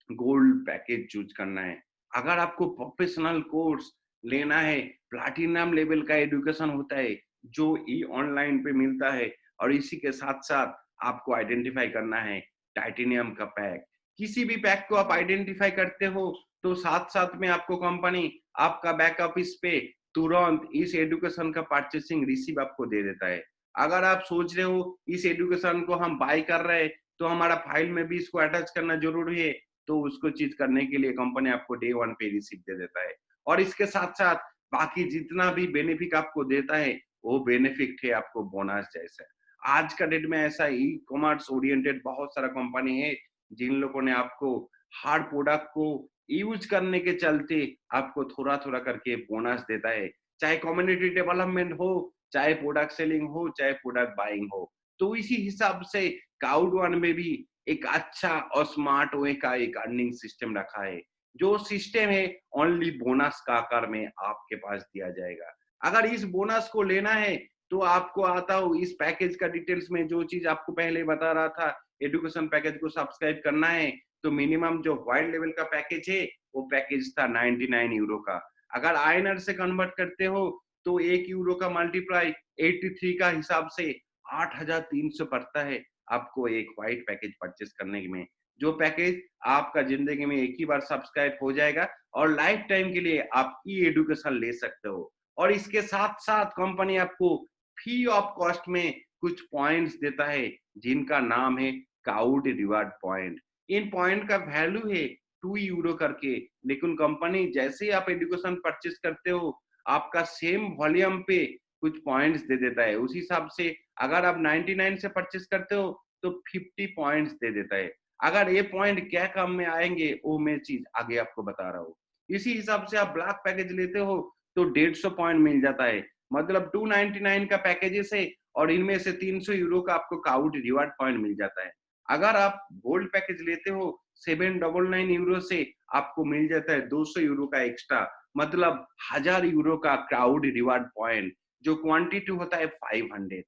गोल्ड पैकेज चूज करना है। अगर आपको प्रोफेशनल कोर्स लेना है, प्लैटिनम लेवल का एजुकेशन होता है जो ई ऑनलाइन पे मिलता है, और इसी के साथ साथ आपको आइडेंटिफाई करना है टाइटेनियम का पैक। किसी भी पैक को आप आइडेंटिफाई करते हो तो साथ साथ में आपको कंपनी आपका बैक ऑफिस पे तुरंत इस एजुकेशन का परचेसिंग रिसीव आपको दे देता है। अगर आप सोच रहे हो इस एजुकेशन को हम बाय कर रहे हैं तो हमारा फाइल में भी इसको अटैच करना जरूरी है, तो उसको चीज करने के लिए कंपनी आपको डे वन पे रिसीव दे देता है। और इसके साथ साथ बाकी जितना भी बेनिफिट आपको देता है वो बेनिफिट है आपको बोनस जैसा। आज का डेट में ऐसा ई कॉमर्स ओरिएंटेड बहुत सारा कंपनी है जिन लोगों ने आपको हार्ड प्रोडक्ट को यूज करने के चलते आपको थोड़ा थोड़ा करके बोनस देता है, चाहे कम्युनिटी डेवलपमेंट हो, चाहे प्रोडक्ट सेलिंग हो, चाहे प्रोडक्ट बाइंग हो। तो इसी हिसाब से क्लाउड वन में भी एक अच्छा और स्मार्ट वे का एक अर्निंग सिस्टम रखा है। जो सिस्टम है ओनली बोनस का आकार में आपके पास दिया जाएगा। अगर इस बोनस को लेना है तो आपको आता हूँ इस पैकेज का डिटेल्स में, जो चीज आपको पहले बता रहा था, एजुकेशन पैकेज को सब्सक्राइब करना है तो मिनिमम जो वाइड लेवल का पैकेज है वो पैकेज था 99 यूरो का। अगर आईएनआर से कन्वर्ट करते हो तो 1 यूरो का मल्टीप्लाई 83 का हिसाब से 8,300 पड़ता है आपको एक व्हाइट पैकेज परचेस करने में। जो पैकेज आपका जिंदगी में एक ही बार सब्सक्राइब हो जाएगा और लाइफ टाइम के लिए आप ई एजुकेशन ले सकते हो। और इसके साथ साथ कंपनी आपको फ्री ऑफ कॉस्ट में कुछ पॉइंट्स देता है जिनका नाम है क्लाउड रिवार्ड पॉइंट। इन पॉइंट का वैल्यू है 2 यूरो करके, लेकिन कंपनी जैसे ही आप एजुकेशन परचेस करते हो आपका सेम वॉल्यूम पे कुछ पॉइंट्स दे देता है। उस हिसाब से अगर आप 99 से परचेस करते हो तो 50 पॉइंट्स दे देता है। अगर ये पॉइंट क्या काम में आएंगे वो मैं चीज आगे आपको बता रहा हूँ। इसी हिसाब से आप ब्लैक पैकेज लेते हो तो 150 पॉइंट मिल जाता है, मतलब 299 का पैकेजेस है और इनमें से 300 यूरो का आपको क्लाउड रिवार्ड पॉइंट मिल जाता है। अगर आप गोल्ड पैकेज लेते हो 799 यूरो से आपको मिल जाता है 200 यूरो का एक्स्ट्रा, मतलब 1000 यूरो का क्लाउड रिवार्ड पॉइंट, जो क्वांटिटी होता है 500।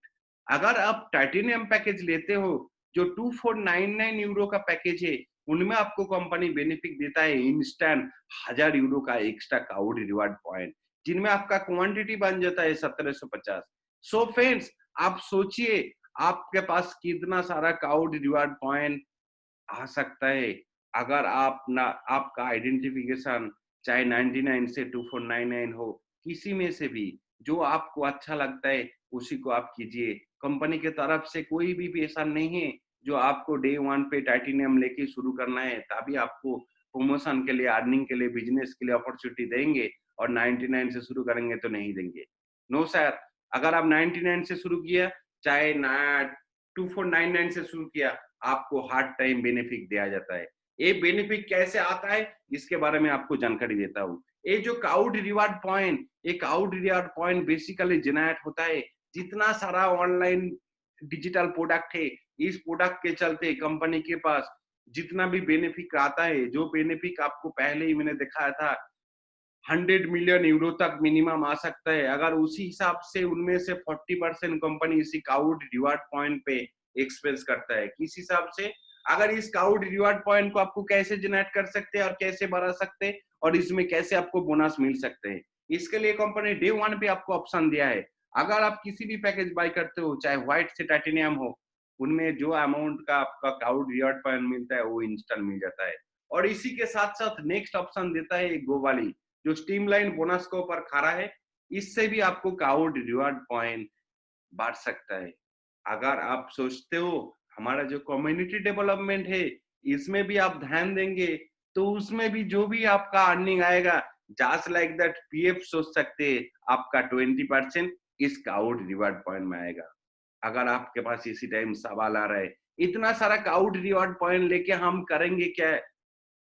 अगर आप टाइटेनियम पैकेज लेते हो जो 2499 यूरो का पैकेज है, उनमें आपको कंपनी बेनिफिट देता है इंस्टेंट 1000 यूरो का एक्स्ट्रा क्लाउड रिवार्ड पॉइंट, जिनमें आपका क्वांटिटी बन जाता है 1750। सो फ्रेंड्स, आप सोचिए आपके पास कितना सारा क्लाउड रिवार्ड पॉइंट आ सकता है अगर आप ना आपका आइडेंटिफिकेशन चाहे 99 से 2499 हो, किसी में से भी जो आपको अच्छा लगता है उसी को आप कीजिए। कंपनी के तरफ से कोई भी पैसा नहीं है जो आपको डे वन पे टाइटेनियम लेके शुरू करना है तभी आपको प्रमोशन के लिए, अर्निंग के लिए, बिजनेस के लिए अपॉर्चुनिटी देंगे, और 99 से शुरू करेंगे तो नहीं देंगे। नो सर, अगर आप 99 से शुरू किया चाहे ना 2499 से शुरू किया, आपको हर टाइम बेनिफिट दिया जाता है। ये बेनिफिट कैसे आता है इसके बारे में आपको जानकारी देता हूँ। ये जो क्लाउड रिवार्ड पॉइंट, ये cloud reward point basically generate होता है जितना सारा ऑनलाइन डिजिटल प्रोडक्ट है, इस प्रोडक्ट के चलते कंपनी के पास जितना भी बेनिफिट आता है, जो बेनिफिट आपको पहले ही मैंने दिखाया था 100 मिलियन यूरो तक मिनिमम आ सकता है। अगर उसी हिसाब से उनमें से 40% कंपनी इसी क्लाउड रिवार्ड पॉइंट पे एक्सपेंस करता है। किस हिसाब से? अगर इस क्लाउड रिवार्ड पॉइंट को आपको कैसे जनरेट कर सकते हैं और कैसे बढ़ा सकते हैं और इसमें कैसे आपको बोनस मिल सकते हैं, इसके लिए कंपनी डे वन पे आपको ऑप्शन दिया है। अगर आप किसी भी पैकेज बाय करते हो, चाहे व्हाइट से टाइटेनियम हो, उनमें जो अमाउंट का आपका क्लाउड रिवॉर्ड पॉइंट मिलता है वो इंस्टेंट मिल जाता है। और इसी के साथ-साथ नेक्स्ट ऑप्शन देता है गो वाली, जो स्ट्रीमलाइन बोनस के ऊपर खड़ा है। इससे भी आपको क्लाउड रिवॉर्ड पॉइंट बढ़ सकता है। अगर आप सोचते हो हमारा जो कम्युनिटी डेवलपमेंट है, इसमें भी आप ध्यान देंगे, तो उसमें भी जो भी आपका अर्निंग आएगा, जस्ट लाइक दैट पीएफ सोच सकते हैं, आपका 20% इस क्लाउड रिवॉर्ड पॉइंट में आएगा। अगर आपके पास इसी टाइम सवाल आ रहा है, इतना सारा क्लाउड रिवॉर्ड पॉइंट लेके हम करेंगे क्या?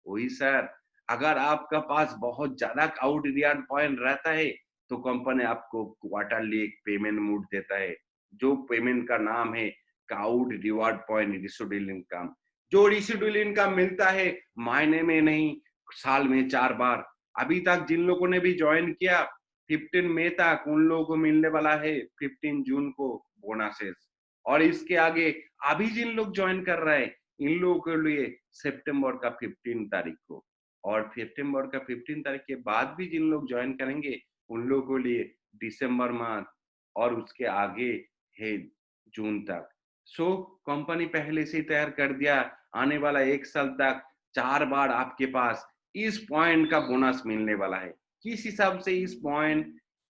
वही सर, अगर आपका पास बहुत ज्यादा क्लाउड रिवॉर्ड पॉइंट रहता है, तो कंपनी आपको क्वार्टरली एक पेमेंट मोड देता है, जो पेमेंट का नाम है क्लाउड रिवॉर्ड पॉइंट रिसिडुअल इनकम। जो रिसिडुअल इनकम मिलता है महीने में नहीं, साल में 4 बार। अभी तक जिन लोगों ने भी ज्वाइन किया 15 मई तक, उन लोगों को मिलने वाला है 15 जून को बोनसेस। और इसके आगे अभी जिन लोग ज्वाइन कर रहे हैं, इन लोगों के लिए सितंबर का 15 तारीख को, और सितंबर का 15 तारीख के बाद भी जिन लोग ज्वाइन करेंगे, उन लोगों के लिए दिसंबर मंथ और उसके आगे है जून तक। सो कंपनी पहले से ही तैयार कर दिया, आने वाला 1 साल तक 4 बार आपके पास इस पॉइंट का बोनस मिलने वाला है। किस हिसाब से इस पॉइंट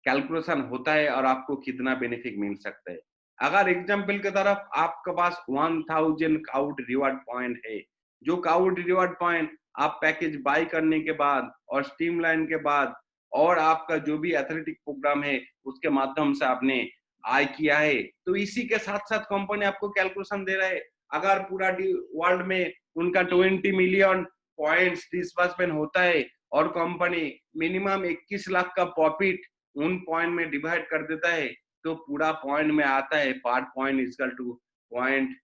कैलकुलेशन होता है और आपको कितना बेनिफिट मिल सकता है? अगर एग्जाम्पल की तरफ आपके पास 1000 क्लाउड रिवॉर्ड पॉइंट है, जो क्लाउड रिवॉर्ड पॉइंट आप पैकेज बाय करने के बाद और स्ट्रीमलाइन के बाद और आपका जो भी एथलेटिक प्रोग्राम है उसके माध्यम से आपने आय किया है, तो इसी के साथ साथ कंपनी आपको कैलकुलेशन दे रहा है। अगर पूरा वर्ल्ड में उनका 20 मिलियन पॉइंट्स डिस्बर्समेंट होता है और कंपनी मिनिमम 21 लाख का प्रॉफिट उन पॉइंट में डिवाइड कर देता है, तो पूरा पॉइंट में आता है पर point equal two point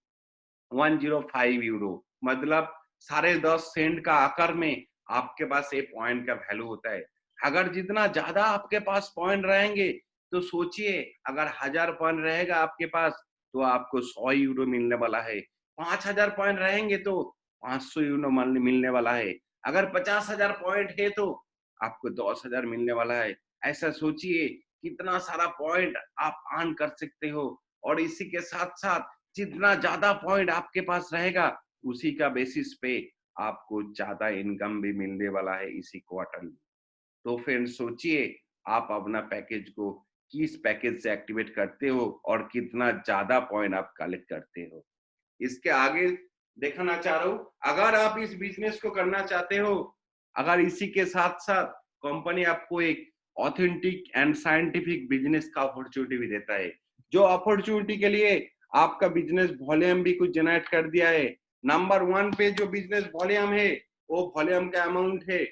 105 euro, मतलब 10.5 सेंट का आकार में आपके पास ये पॉइंट का वैल्यू होता है। अगर जितना ज्यादा आपके पास पॉइंट रहेंगे, तो सोचिए, अगर 1000 पॉइंट रहेगा आपके पास, तो आपको 100 यूरो मिलने वाला है। 5000 पॉइंट रहेंगे तो 500 यूरो मिलने वाला है। अगर 50,000 पॉइंट है तो आपको 10,000 मिलने वाला है। ऐसा सोचिए कितना सारा पॉइंट आप अर्न कर सकते हो। और इसी के साथ साथ जितना ज्यादा पॉइंट आपके पास रहेगा, उसी का बेसिस पे आपको ज्यादा इनकम भी मिलने वाला है इसी क्वार्टर में। तो फ्रेंड्स सोचिए, आप अपना पैकेज को किस पैकेज से एक्टिवेट करते हो और कितना ज्यादा पॉइंट आप कलेक्ट करते हो। इसके आगे देखना चाह रहा हूँ, अगर आप इस बिजनेस को करना चाहते हो, अगर इसी के साथ साथ कंपनी आपको एक ऑथेंटिक एंड साइंटिफिक बिजनेस का अपॉर्चुनिटी भी देता है, जो अपॉर्चुनिटी के लिए आपका बिजनेस वॉल्यूम भी कुछ जनरेट कर दिया है। नंबर 1 पे जो बिजनेस वॉल्यूम है, वो वॉल्यूम का अमाउंट है।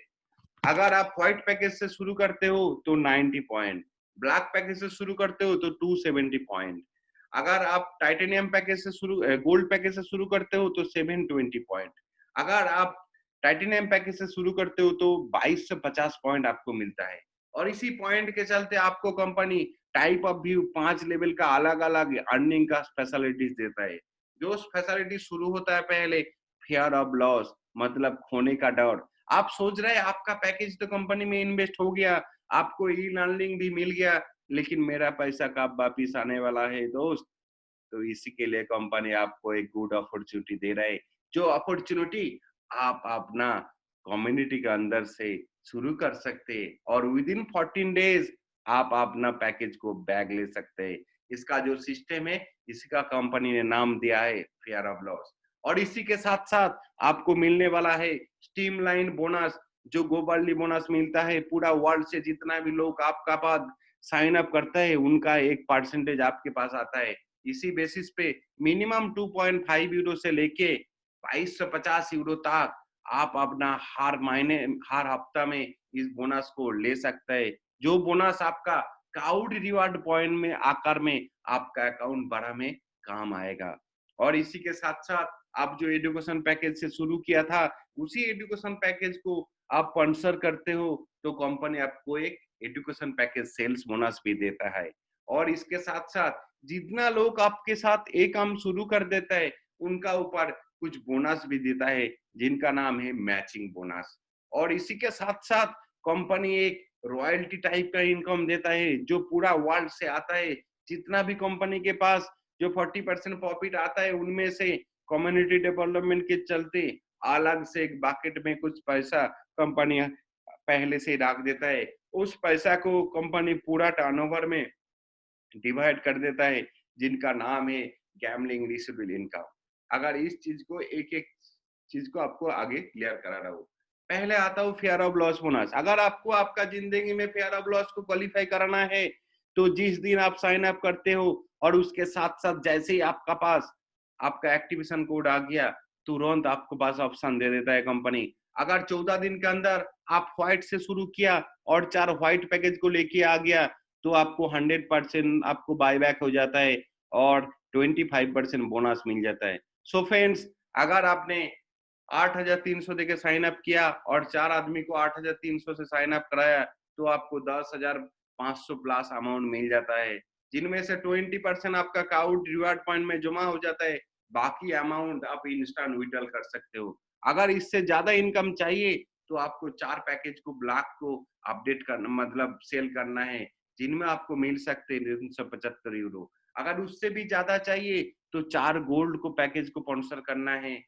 अगर आप व्हाइट पैकेज से शुरू करते हो तो 90 पॉइंट, ब्लैक पैकेज से शुरू करते हो तो 270 पॉइंट, अगर आप टाइटेनियम पैकेज से शुरू गोल्ड पैकेज से शुरू करते हो तो 720 पॉइंट, अगर आप टाइटेनियम पैकेज से शुरू करते हो तो 22 से 50 पॉइंट आपको मिलता है। और इसी पॉइंट के चलते आपको company type of view 5 level का अलग अलग अर्निंग का फैसिलिटीज देता है। जो फैसिलिटी शुरू होता है पहले फियर ऑफ लॉस, मतलब खोने का डर। आप सोच रहे हैं आपका पैकेज तो कंपनी में इन्वेस्ट हो गया, आपको ई लर्निंग भी मिल गया, लेकिन मेरा पैसा कब वापिस आने वाला है दोस्त? तो इसी के लिए कंपनी आपको एक गुड अपॉर्चुनिटी दे रहा है, जो अपॉर्चुनिटी आप अपना कम्युनिटी के अंदर से शुरू कर सकते हैं और विद इन 14 डेज आप अपना पैकेज को बैग ले सकते हैं। इसका जो सिस्टम है, इसका कंपनी ने नाम दिया है फेयर ऑफ लॉस। और इसी के साथ साथ आपको मिलने वाला है स्ट्रीमलाइन बोनस, जो ग्लोबली बोनस मिलता है। पूरा वर्ल्ड से जितना भी लोग आपका पास साइन अप करता है, उनका एक परसेंटेज आपके पास आता है। इसी बेसिस पे मिनिमम 2.5 यूरो से लेके 2250 यूरो तक आप अपना हर महीने हर हफ्ता में इस बोनस को ले सकते हैं, जो बोनस आपका क्लाउड रिवार्ड पॉइंट में आकार में आपका अकाउंट बढ़ा में काम आएगा। और इसी के साथ साथ आप जो एजुकेशन पैकेज से शुरू किया था, उसी एजुकेशन पैकेज को आप स्पॉन्सर करते हो, तो कंपनी आपको एक एजुकेशन पैकेज सेल्स बोनस भी देता है। और इसके साथ साथ जितना लोग आपके साथ एक काम शुरू कर देता है, उनका ऊपर कुछ बोनस भी देता है, जिनका नाम है मैचिंग बोनस। और इसी के साथ साथ कंपनी एक रॉयल्टी टाइप का इनकम देता है, जो पूरा वर्ल्ड से आता है। जितना भी कंपनी के पास जो 40% प्रॉफिट आता है उनमें से कम्युनिटी डेवलपमेंट के चलते अलग से एक बकेट में कुछ पैसा कंपनी पहले से रख देता है। उस पैसा को कंपनी पूरा टर्नओवर में डिवाइड कर देता है, जिनका नाम है गैम्बलिंग रिसिडुअल इनकम। अगर इस चीज को एक-एक चीज को आपको आगे क्लियर करा रहा हूँ। पहले आता हूँ फेयर ऑफ लॉस बोनस। अगर आपको आपका जिंदगी में फेयर ऑफ लॉस को क्वालिफाई कराना है, तो जिस दिन आप साइन अप करते हो और उसके साथ-साथ जैसे ही आपका पास आपका एक्टिवेशन कोड आ गया, तुरंत आपको पास ऑप्शन दे देता है कंपनी। अगर 14 दिन के अंदर आप व्हाइट से शुरू किया और 4 व्हाइट पैकेज को लेके आ गया, तो आपको 100% आपको बायबैक हो जाता है और 25% बोनस मिल जाता है। सो फ्रेंड्स, अगर आपने 8,300 देके साइन अप किया और 4 आदमी को 8,300 से साइन अप कराया, तो आपको 10,500 प्लस अमाउंट मिल जाता है, जिनमें से 20% आपका काउट रिवार्ड पॉइंट में जमा हो जाता है। बाकी अमाउंट आप इंस्टेंट विड्रॉल कर सकते हो। अगर इससे ज्यादा इनकम चाहिए, तो आपको 4 पैकेज को ब्लॉक को अपडेट करना मतलब सेल करना है, जिनमें आपको मिल सकते हैं 375 यूरो। अगर उससे भी ज्यादा चाहिए, तो 4 गोल्ड को पैकेज को स्पॉन्सर करना है,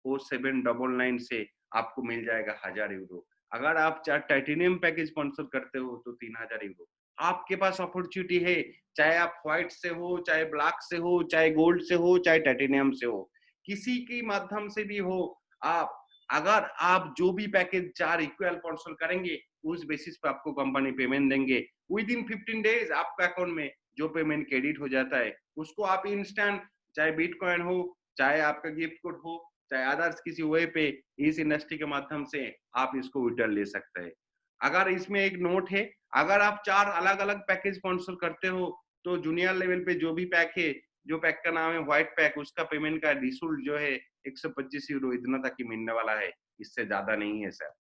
वो 799 से आपको मिल जाएगा 1000 यूरो। अगर आप 4 टाइटेनियम पैकेज स्पॉन्सर करते हो, तो 3000 यूरो। आपके पास अपॉर्चुनिटी है, चाहे आप व्हाइट से हो, चाहे ब्लैक से हो, चाहे गोल्ड से हो, चाहे टाइटेनियम से हो, किसी के माध्यम से भी हो। आप अगर आप जो भी पैकेज 4 इक्वल स्पॉन्सर करेंगे, उस बेसिस पे आपको कंपनी पेमेंट देंगे। विद इन 15 डेज आपका अकाउंट में जो पेमेंट क्रेडिट हो जाता है, उसको आप इंस्टेंट, चाहे बिटकॉइन हो, चाहे आपका गिफ्ट कोड हो, चाहे अदर्स किसी वे पे इस इंडस्ट्री के माध्यम से आप इसको विड्रॉल ले सकते हैं। अगर इसमें एक नोट है, अगर आप 4 अलग-अलग पैकेज स्पॉन्सर करते हो, तो जूनियर लेवल पे जो भी पैक है, जो पैक का नाम है व्हाइट पैक, उसका पेमेंट का रिसुल्ट जो है 125 यूरो इतना तक ही मिलने वाला है, इससे ज्यादा नहीं है सर।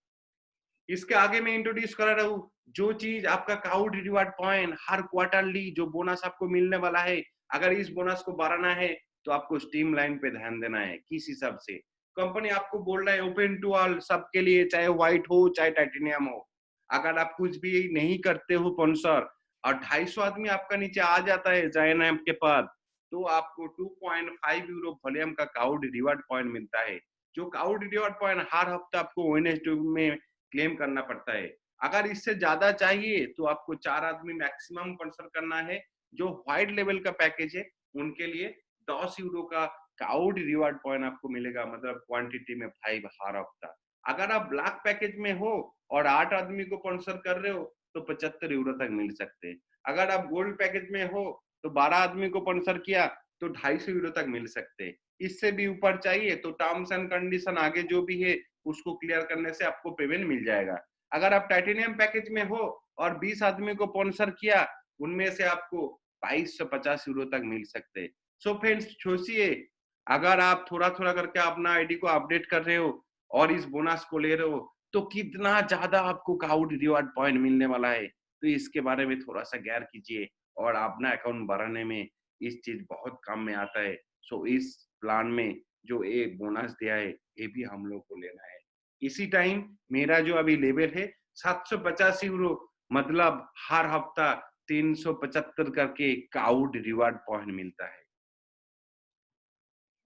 इसके आगे मैं इंट्रोड्यूस करा रहा हूँ, जो चीज आपका काउड रिवार्ड पॉइंट हर क्वार्टरली जो बोनस आपको मिलने वाला है, अगर इस बोनस को बढ़ाना है, तो आपको स्ट्रीम लाइन पे ध्यान देना है। किस हिसाब से कंपनी आपको बोल रहा है ओपन टू ऑल, सबके लिए, चाहे व्हाइट हो चाहे टाइटेनियम हो। अगर आप कुछ भी नहीं करते हो स्पॉन्सर और 250 आदमी आपका नीचे आ जाता है जैन ऐप के पास, तो आपको 2.5 यूरो वॉल्यूम का काउड रिवार्ड पॉइंट मिलता है। जो काउड रिवार्ड पॉइंट हर हफ्ते आपको वेडनेसडे में क्लेम करना पड़ता है। अगर इससे ज्यादा चाहिए, तो आपको 4 आदमी मैक्सिमम स्पॉन्सर करना है। जो व्हाइट लेवल का पैकेज है, उनके लिए 10 यूरो का काउड रिवार्ड पॉइंट आपको मिलेगा, मतलब क्वांटिटी में 5 हर हफ्ता। अगर आप ब्लैक पैकेज में हो और 8 आदमी को स्पॉन्सर कर रहे हो, तो 75 यूरो तक मिल सकते हैं। अगर आप गोल्ड पैकेज में हो, तो 12 आदमी को स्पॉन्सर किया, तो 250 यूरो तक मिल सकते हैं। इससे भी ऊपर चाहिए, तो टर्म्स एंड कंडीशन आगे जो भी है, उसको क्लियर करने से आपको पेमेंट मिल जाएगा। अगर आप टाइटेनियम पैकेज में हो और 20 आदमी को स्पॉन्सर किया, उनमें से आपको 2250 यूरो तक मिल सकते हैं। सो फ्रेंड्स, सोचिए, अगर आप थोड़ा-थोड़ा करके अपना आईडी को अपडेट कर रहे हो और इस बोनस को ले रहे हो, तो कितना ज्यादा आपको काउड रिवार्ड पॉइंट मिलने वाला है। तो इसके बारे में थोड़ा-सा गौर कीजिए और अपना अकाउंट बढ़ाने में इस चीज बहुत काम में आता है। सो इस प्लान में जो ये बोनस दिया है, ये भी हम लोग को लेना है। इसी टाइम मेरा जो अभी लेवल है 750 यूरो, मतलब हर हफ्ता 375 करके काउड रिवार्ड पॉइंट मिलता है।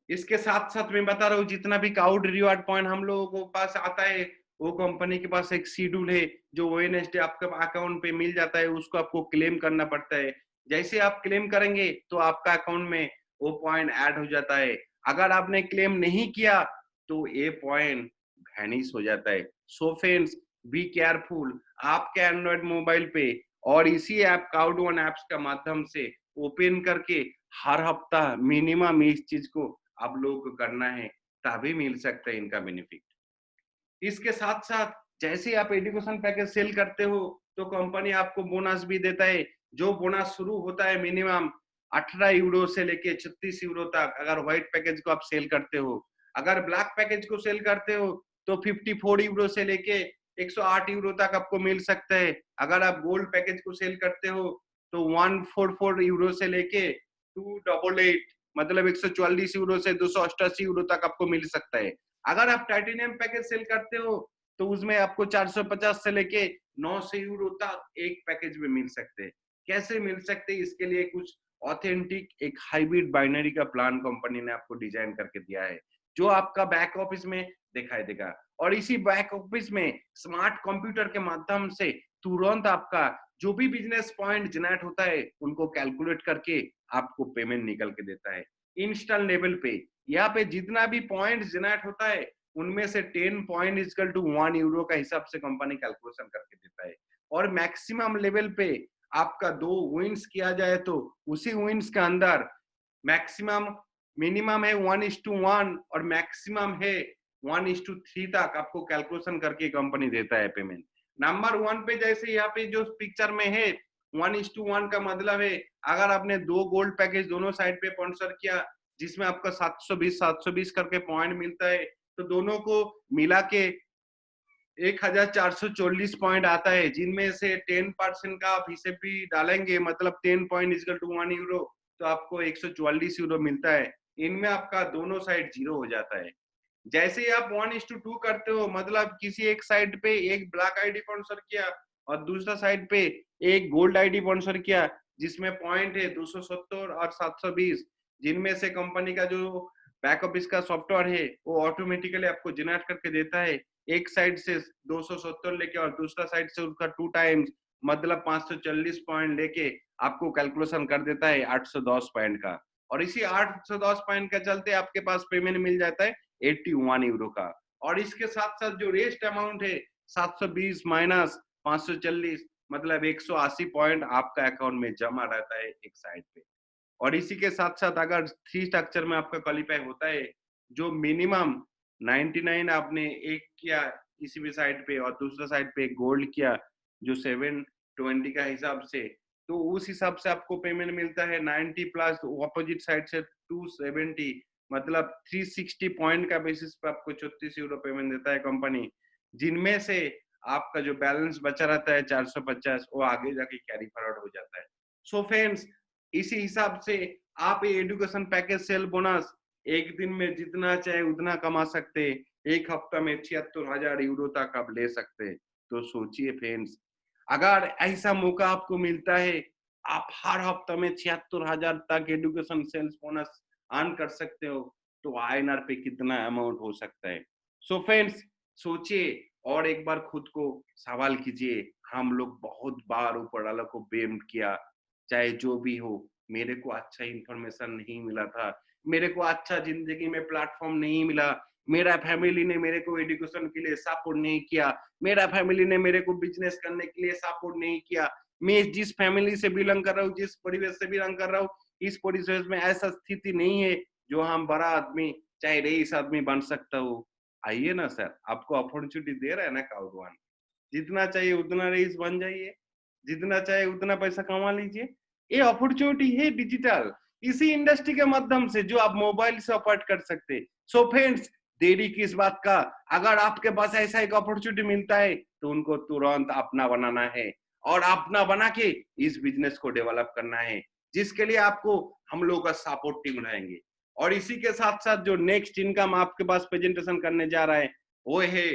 इसके साथ साथ मैं बता रहा हूँ, जितना भी काउड रिवार्ड पॉइंट हम लोगों को पास आता है, वो कंपनी के पास एक शेड्यूल है, जो वेडनेसडे आपके अकाउंट पे मिल जाता है, उसको आपको क्लेम करना पड़ता है। जैसे आप क्लेम करेंगे, तो आपका अकाउंट में वो पॉइंट ऐड हो जाता है। अगर आपने क्लेम नहीं किया, तो ये पॉइंट वैनिश हो जाता है। So friends, be careful. आपके एंड्रॉइड मोबाइल पे और इसी ऐप काउड वन ऐप्स का माध्यम से ओपन करके हर हफ्ता मिनिमम इस चीज को आप लोगों को करना है, तभी मिल सकता है इनका बेनिफिट। इसके साथ साथ जैसे ही आप एजुकेशन पैकेज सेल करते हो, तो कंपनी आपको बोनस भी देता है। जो बोनस शुरू होता है मिनिमम 18 यूरो से लेके 36 यूरो तक, अगर व्हाइट पैकेज को आप सेल करते हो। अगर ब्लैक पैकेज को सेल करते हो, तो 54 यूरो से लेके 108 यूरो तक आपको मिल सकता है। अगर आप गोल्ड पैकेज को सेल करते हो, तो 144 यूरो से लेके 288, मतलब 144 यूरो से 288 यूरो तक आपको मिल सकता है। अगर आप टाइटेनियम पैकेज सेल करते हो, तो उसमें आपको 450 से लेके 900 यूरो तक एक पैकेज में मिल सकते हैं। कैसे मिल सकते हैं, इसके लिए कुछ ऑथेंटिक एक हाइब्रिड बाइनरी का प्लान कंपनी ने आपको डिजाइन करके दिया है, जो आपका बैक ऑफिस में दिखाई देगा। और इसी बैक ऑफिस में स्मार्ट कंप्यूटर के माध्यम से तुरंत आपका जो भी बिजनेस पॉइंट जनरेट होता है, उनको कैलकुलेट करके आपको पेमेंट निकल के देता है इंस्टेंट लेवल पे। यहाँ पे जितना भी पॉइंट जनरेट होता है, उनमें से 10 पॉइंट इक्वल टू 1 यूरो का हिसाब से कंपनी कैलकुलेशन करके देता है। और मैक्सिमम लेवल पे आपका 2 विन्स किया जाए तो उसी विन्स के अंदर मैक्सिमम मिनिमम है 1:1 और मैक्सिमम है 1:3 तक आपको कैलकुलेशन करके कंपनी देता है पेमेंट। नंबर 1 पे जैसे यहाँ पे जो पिक्चर में है 1:1 का मतलब है, अगर आपने 2 गोल्ड पैकेज दोनों साइड पे स्पॉन्सर किया, जिसमें आपका 720 करके पॉइंट मिलता है, तो दोनों को मिला के 1440 पॉइंट आता है, जिनमें से 10% का आप हिस्से भी डालेंगे, मतलब 10 पॉइंट इक्वल टू 1 यूरो, तो आपको 144 यूरो मिलता है। इनमें आपका दोनों साइड जीरो हो जाता है। जैसे ही आप 1:2 करते हो, मतलब किसी एक साइड पे एक ब्लैक आईडी स्पॉन्सर किया और दूसरा साइड पे एक गोल्ड आईडी स्पॉन्सर किया, जिसमें पॉइंट है 270 और 720, जिनमें से कंपनी का जो बैक ऑफिस का सॉफ्टवेयर है वो ऑटोमेटिकली आपको जनरेट करके देता है। एक साइड से 270 लेके और दूसरा साइड से उसका 2 टाइम्स, मतलब 540 पॉइंट लेके आपको कैलकुलेशन कर देता है 810 पॉइंट का। और इसी 810 पॉइंट के चलते आपके पास पेमेंट मिल जाता है 81 यूरो का। और इसके साथ साथ जो रेस्ट अमाउंट है 720 माइनस 540, मतलब 180 पॉइंट आपका अकाउंट में जमा रहता है एक साइड पे। और इसी के साथ साथ अगर 3 स्ट्रक्चर में आपका क्वालिफाई होता है, जो मिनिमम 99 आपने एक किया किसी भी साइड पे और दूसरा साइड पे गोल्ड किया जो 720 का हिसाब से, तो उस हिसाब से आपको पेमेंट मिलता है 90 प्लस ऑपोजिट साइड से 270, मतलब 360 पॉइंट का बेसिस पे आपको 34 यूरो पेमेंट देता है कंपनी, जिनमें से आपका जो बैलेंस बचा रहता है 450, वो आगे जाके कैरी फॉरवर्ड हो जाता है। सो फ्रेंड्स, इसी हिसाब से आप ये एजुकेशन पैकेज सेल बोनस एक दिन में जितना चाहे उतना कमा सकते, एक हफ्ता में 76,000 यूरो तक आप ले सकते। तो सोचिए फ्रेंड्स, अगर ऐसा मौका आपको मिलता है, आप हर हफ्ता में 76,000 तक एजुकेशन सेल्स बोनस अर्न कर सकते हो, तो आईएनआर पे कितना अमाउंट हो सकता है। सो फ्रेंड्स, सोचिए और एक बार खुद को सवाल कीजिए, हम लोग बहुत बार ऊपर वाला को ब्लेम किया, चाहे जो भी हो, मेरे को अच्छा इन्फॉर्मेशन नहीं मिला था, मेरे को अच्छा जिंदगी में प्लेटफॉर्म नहीं मिला, मेरा फैमिली ने मेरे को एजुकेशन के लिए सपोर्ट नहीं किया, मेरा फैमिली ने मेरे को बिजनेस करने के लिए सपोर्ट नहीं किया, मैं जिस फैमिली से बिलोंग कर रहा हूँ, जिस परिवेश से बिलोंग कर रहा हूँ, इस परिवेश में ऐसा स्थिति नहीं है जो हम बड़ा आदमी चाहे रईस आदमी बन सकता हो। आइए ना सर, आपको अपॉर्चुनिटी दे रहा है ना काउडवान, जितना चाहिए उतना रईस बन जाइए, जितना चाहे उतना पैसा कमा लीजिए। ये अपॉर्चुनिटी है डिजिटल, इसी इंडस्ट्री के माध्यम से जो आप मोबाइल से ऑपरेट कर सकते। सो फ्रेंड्स, देरी किस बात का, अगर आपके पास ऐसा एक अपॉर्चुनिटी मिलता है तो उनको तुरंत अपना बनाना है और अपना बना के इस बिजनेस को डेवलप करना है, जिसके लिए आपको हम लोग का सपोर्ट टीम रहेंगे। और इसी के साथ साथ जो नेक्स्ट इनकम आपके पास प्रेजेंटेशन करने जा रहा है, वो है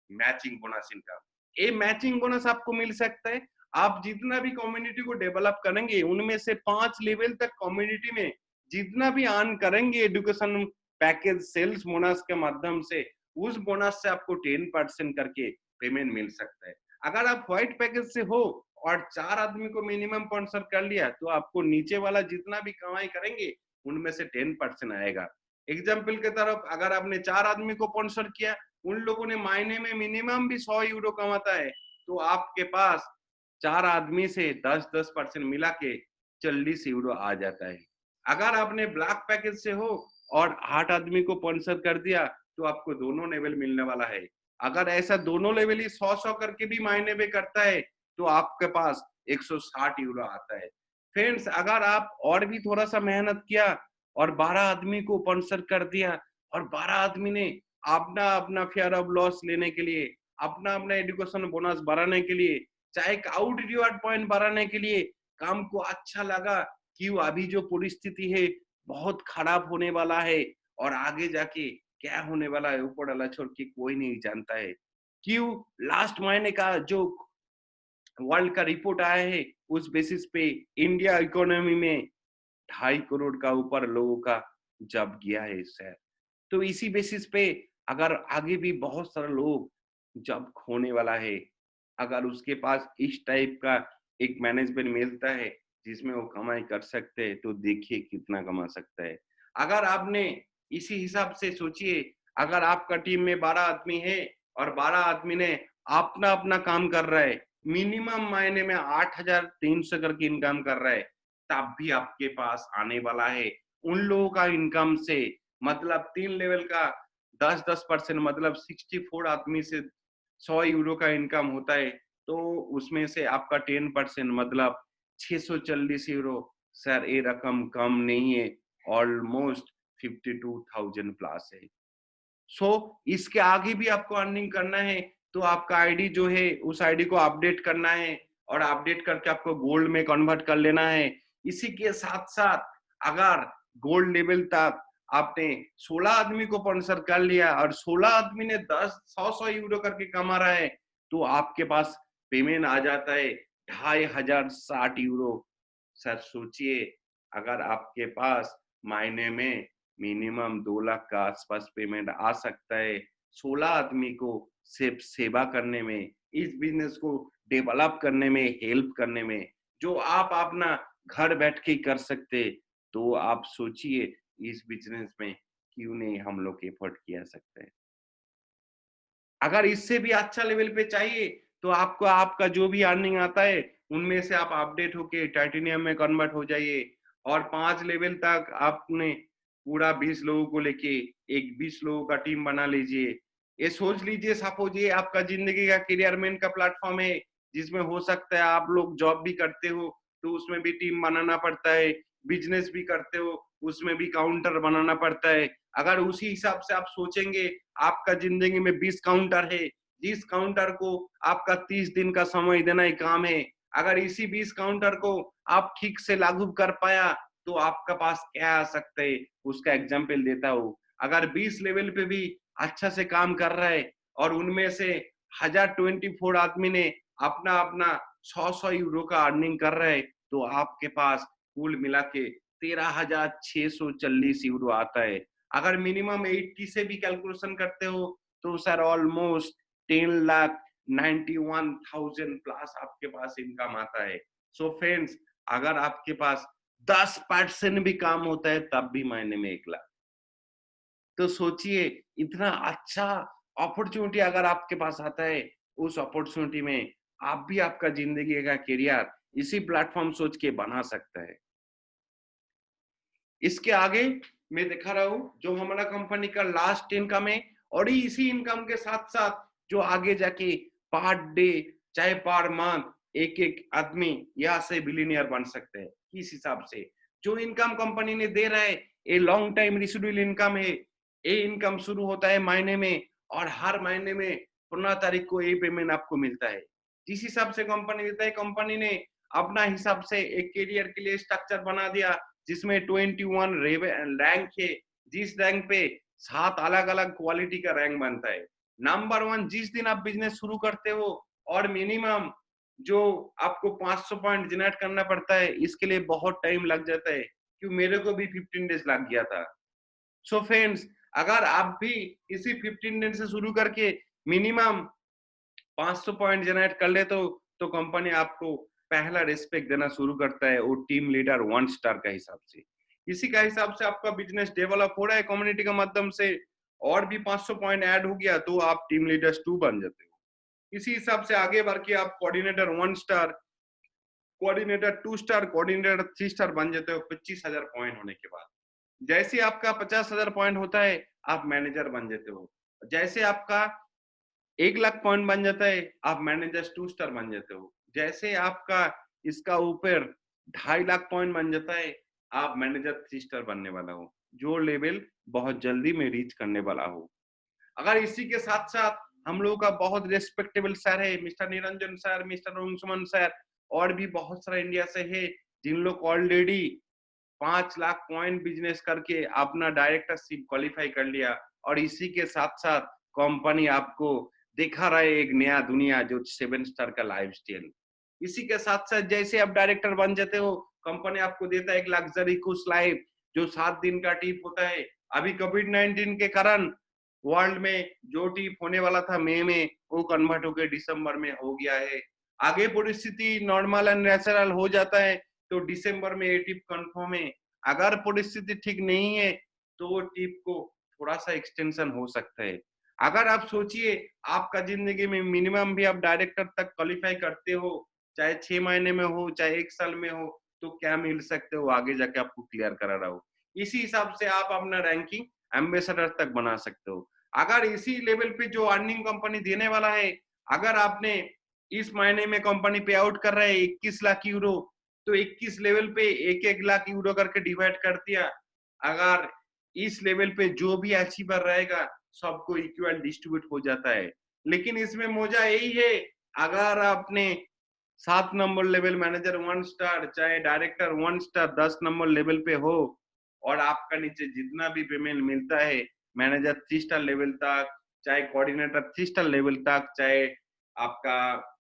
मैचिंग बोनस इनकम। ये मैचिंग बोनस आपको मिल सकता है, आप जितना भी कम्युनिटी को डेवलप करेंगे, उनमें से 5 लेवल तक कम्युनिटी में जितना भी अर्न करेंगे एजुकेशन पैकेज सेल्स बोनस के माध्यम से, उस बोनस से आपको 10% करके पेमेंट मिल सकता है। अगर आप व्हाइट पैकेज से हो और 4 आदमी को मिनिमम स्पॉन्सर कर लिया, तो आपको नीचे वाला जितना भी कमाई करेंगे उनमें से 10% आएगा। एग्जाम्पल के तरफ, अगर आपने 4 आदमी को स्पॉन्सर किया, उन लोगों ने महीने में मिनिमम भी 100 यूरो कमाता है, तो आपके पास 4 आदमी से 10% मिला के 40 यूरो आ जाता है। अगर आपने ब्लैक पैकेज से हो और 8 आदमी को स्पॉन्सर कर दिया, तो आपको दोनों लेवल मिलने वाला है। अगर ऐसा दोनों लेवल ही 100-100 करके भी महीने में करता है, तो आपके पास 160 यूरो आता है। फ्रेंड्स, अगर आप और भी थोड़ा सा मेहनत किया और 12 आदमी को स्पॉन्सर कर दिया और 12 आदमी ने अपना अपना फेयर ऑफ लॉस लेने के लिए, अपना अपना एजुकेशन बोनस बढ़ाने के लिए, चाहे आउट रिवार्ड पॉइंट बढ़ाने के लिए काम को अच्छा लगा, क्यों अभी जो परिस्थिति है बहुत खराब होने वाला है और आगे जाके क्या होने वाला है ऊपर वाला छोड़ के कोई नहीं जानता है, क्यों लास्ट महीने का जो वर्ल्ड का रिपोर्ट आया है उस बेसिस पे इंडिया इकोनॉमी में 2.5 करोड़ का ऊपर लोगों का जॉब गया है सर। तो इसी बेसिस पे अगर आगे भी बहुत सारे लोग जॉब खोने वाला है, अगर उसके पास इस टाइप का एक मैनेजमेंट मिलता है जिसमें वो कमाई कर सकते हैं, तो देखिए कितना कमा सकता है। अगर आपने इसी हिसाब से सोचिए, अगर आपका टीम में 12 आदमी है और 12 आदमी ने अपना अपना काम कर रहा है, मिनिमम महीने में 8,300 करके इनकम कर रहा है, तब भी आपके पास आने वाला है उन लोगों का इनकम से, मतलब 3 लेवल का 10-10% मतलब 64 आदमी से 100 यूरो का इनकम होता है, तो उसमें से आपका 10% मतलब 640 यूरो। सर ये रकम कम नहीं है, ऑलमोस्ट 52,000 प्लस है। सो इसके आगे भी आपको अर्निंग करना है, तो आपका आईडी जो है उस आईडी को अपडेट करना है और अपडेट करके आपको गोल्ड में कन्वर्ट कर लेना है। इसी के साथ साथ अगर गोल्ड लेवल तक आपने 16 आदमी को स्पॉन्सर कर लिया और 16 आदमी ने 10 100 100 यूरो करके कमा रहा है, तो आपके पास पेमेंट आ जाता है 2,560 यूरो। सर सोचिए, अगर आपके पास महीने में मिनिमम 2 लाख का आसपास पेमेंट आ सकता है 16 आदमी को सिर्फ सेवा करने में, इस बिजनेस को डेवलप करने में, हेल्प करने में, जो आप अपना घर बैठ के कर सकते, तो आप सोचिए इस बिजनेस में क्यों नहीं हम लोग एफर्ट किया सकते हैं। अगर इससे भी अच्छा लेवल पे चाहिए, तो आपको आपका जो भी अर्निंग आता है उनमें से आप अपडेट होके टाइटेनियम में कन्वर्ट हो जाइए और 5 लेवल तक आपने पूरा 20 लोगों को लेके एक 20 लोगों का टीम बना लीजिए। ये सोच लीजिए, सपोज ये आपका जिंदगी का कैरियरमेंट का प्लेटफॉर्म है, जिसमें हो सकता है आप लोग जॉब भी करते हो तो उसमें भी टीम बनाना पड़ता है, बिजनेस भी करते हो उसमें भी काउंटर बनाना पड़ता है। अगर उसी हिसाब से आप सोचेंगे, आपका जिंदगी में 20 काउंटर है, जिस काउंटर को आपका 30 दिन का समय देना ही काम है। अगर इसी 20 काउंटर को आप ठीक से लागू कर पाया, तो आपका पास क्या आ सकता है, उसका एग्जाम्पल देता हूँ। अगर 20 लेवल पे भी अच्छा से काम कर रहा है और उनमें से 1024 आदमी ने अपना अपना 100 100 यूरो का अर्निंग कर रहे हैं, तो आपके पास कुल मिला के 13,640 यूरो आता है। अगर मिनिमम 80 से भी कैलकुलेशन करते हो, तो सर ऑलमोस्ट 10,91,000 प्लस आपके पास इनकम आता है। सो फ्रेंड्स, अगर आपके पास 10% भी काम होता है तब भी महीने में 1 लाख। तो सोचिए, इतना अच्छा अपॉर्चुनिटी अगर आपके पास आता है, उस अपॉर्चुनिटी में आप भी आपका जिंदगी का करियर इसी प्लेटफॉर्म सोच के बना सकता है। इसके आगे मैं दिखा रहा हूँ जो हमारा कंपनी का लास्ट इनकम है, और इसी इनकम के साथ साथ जो आगे जाके पर डे चाहे पर मंथ एक एक आदमी यहाँ से बिलियनियर बन सकते हैं। किस हिसाब से जो इनकम कंपनी ने दे रहा है, ये लॉन्ग टाइम रिसिडुअल इनकम है। ये इनकम शुरू होता है महीने में और हर महीने में 15 तारीख को ये पेमेंट आपको मिलता है। जिस हिसाब से कंपनी देता है, कंपनी ने अपना हिसाब से एक करियर के लिए स्ट्रक्चर बना दिया जिसमें 21 रैंक है, जिस रैंक पे 7 अलग अलग क्वालिटी का रैंक बनता है। नंबर 1 जिस दिन आप बिजनेस शुरू करते हो और मिनिमम जो आपको 500 पॉइंट जनरेट करना पड़ता है, इसके लिए बहुत टाइम लग जाता है, क्यों मेरे को भी 15 डेज लग गया था। सो फ्रेंड्स, अगर आप भी इसी 15 दिन से शुरू करके मिनिमम 500 पॉइंट जनरेट कर ले, तो कंपनी आपको पहला रिस्पेक्ट देना शुरू करता है, वो टीम लीडर 1 स्टार का हिसाब से। इसी का हिसाब से आपका बिजनेस डेवलप हो रहा है कम्युनिटी के माध्यम से, और भी 500 पॉइंट ऐड हो गया तो आप टीम लीडर्स 2 बन जाते हो। इसी हिसाब से आगे बढ़ के आप coordinator 1 star, coordinator 2 star, coordinator 3 star बन जाते हो 25,000 पॉइंट होने के बाद। जैसे आपका 50,000 पॉइंट होता है, आप मैनेजर बन जाते हो। जैसे आपका 1 लाख पॉइंट बन जाता है, आप मैनेजर 2 स्टार बन जाते हो। जैसे आपका इसका ऊपर 2.5 लाख पॉइंट बन जाता है, आप मैनेजर 3 स्टार बनने वाला हो, जो लेवल बहुत जल्दी में रीच करने वाला हो। अगर इसी के साथ साथ हम लोगों का बहुत रेस्पेक्टेबल सर है, मिस्टर निरंजन सर, मिस्टर सुमन सर, और भी बहुत सारा इंडिया से है जिन लोग ऑलरेडी 5 लाख पॉइंट बिजनेस करके अपना डायरेक्टरशिप क्वालिफाई कर लिया, और इसी के साथ साथ कंपनी आपको दिखा रहा है एक नया दुनिया जो 7 स्टार का लाइफ स्टाइल। इसी के साथ साथ जैसे आप डायरेक्टर बन जाते हो, कंपनी आपको देता है एक लग्जरी खुश लाइफ, जो 7 दिन का ट्रिप होता है। अभी कोविड-19 के कारण वर्ल्ड में जो ट्रिप होने वाला था मई में, वो कन्वर्ट होकर दिसंबर में हो गया है। आगे परिस्थिति नॉर्मल एंड नेचुरल हो जाता है तो दिसंबर में ये ट्रिप कंफर्म है। अगर परिस्थिति ठीक नहीं है तो वो ट्रिप को थोड़ा सा एक्सटेंशन हो सकता है। अगर आप सोचिए आपका जिंदगी में मिनिमम भी आप डायरेक्टर तक क्वालिफाई करते हो, चाहे 6 महीने में हो, चाहे 1 साल में हो, तो क्या मिल सकते हो आगे जाके आपको क्लियर करा रहा हूँ। इसी हिसाब से आप अपना रैंकिंग एम्बेसडर तक बना सकते हो। अगर इसी लेवल पे जो अर्निंग कंपनी देने वाला है, अगर आपने इस महीने में कंपनी पे आउट कर रहा है 21 लाख यूरो, तो 21 लेवल पे 1-1 लाख यूरो करके डिवाइड कर दिया। अगर इस लेवल पे जो भी अचीवर रहेगा सबको इक्वल डिस्ट्रीब्यूट हो जाता है। लेकिन इसमें मजा यही है, अगर आपने 7 नंबर लेवल मैनेजर 1 स्टार, चाहे डायरेक्टर 1 स्टार 10 नंबर लेवल पे हो और आपका नीचे जितना भी पेमेंट मिलता है, मैनेजर 3 स्टार लेवल तक, चाहे कोऑर्डिनेटर 3 स्टार लेवल तक, चाहे आपका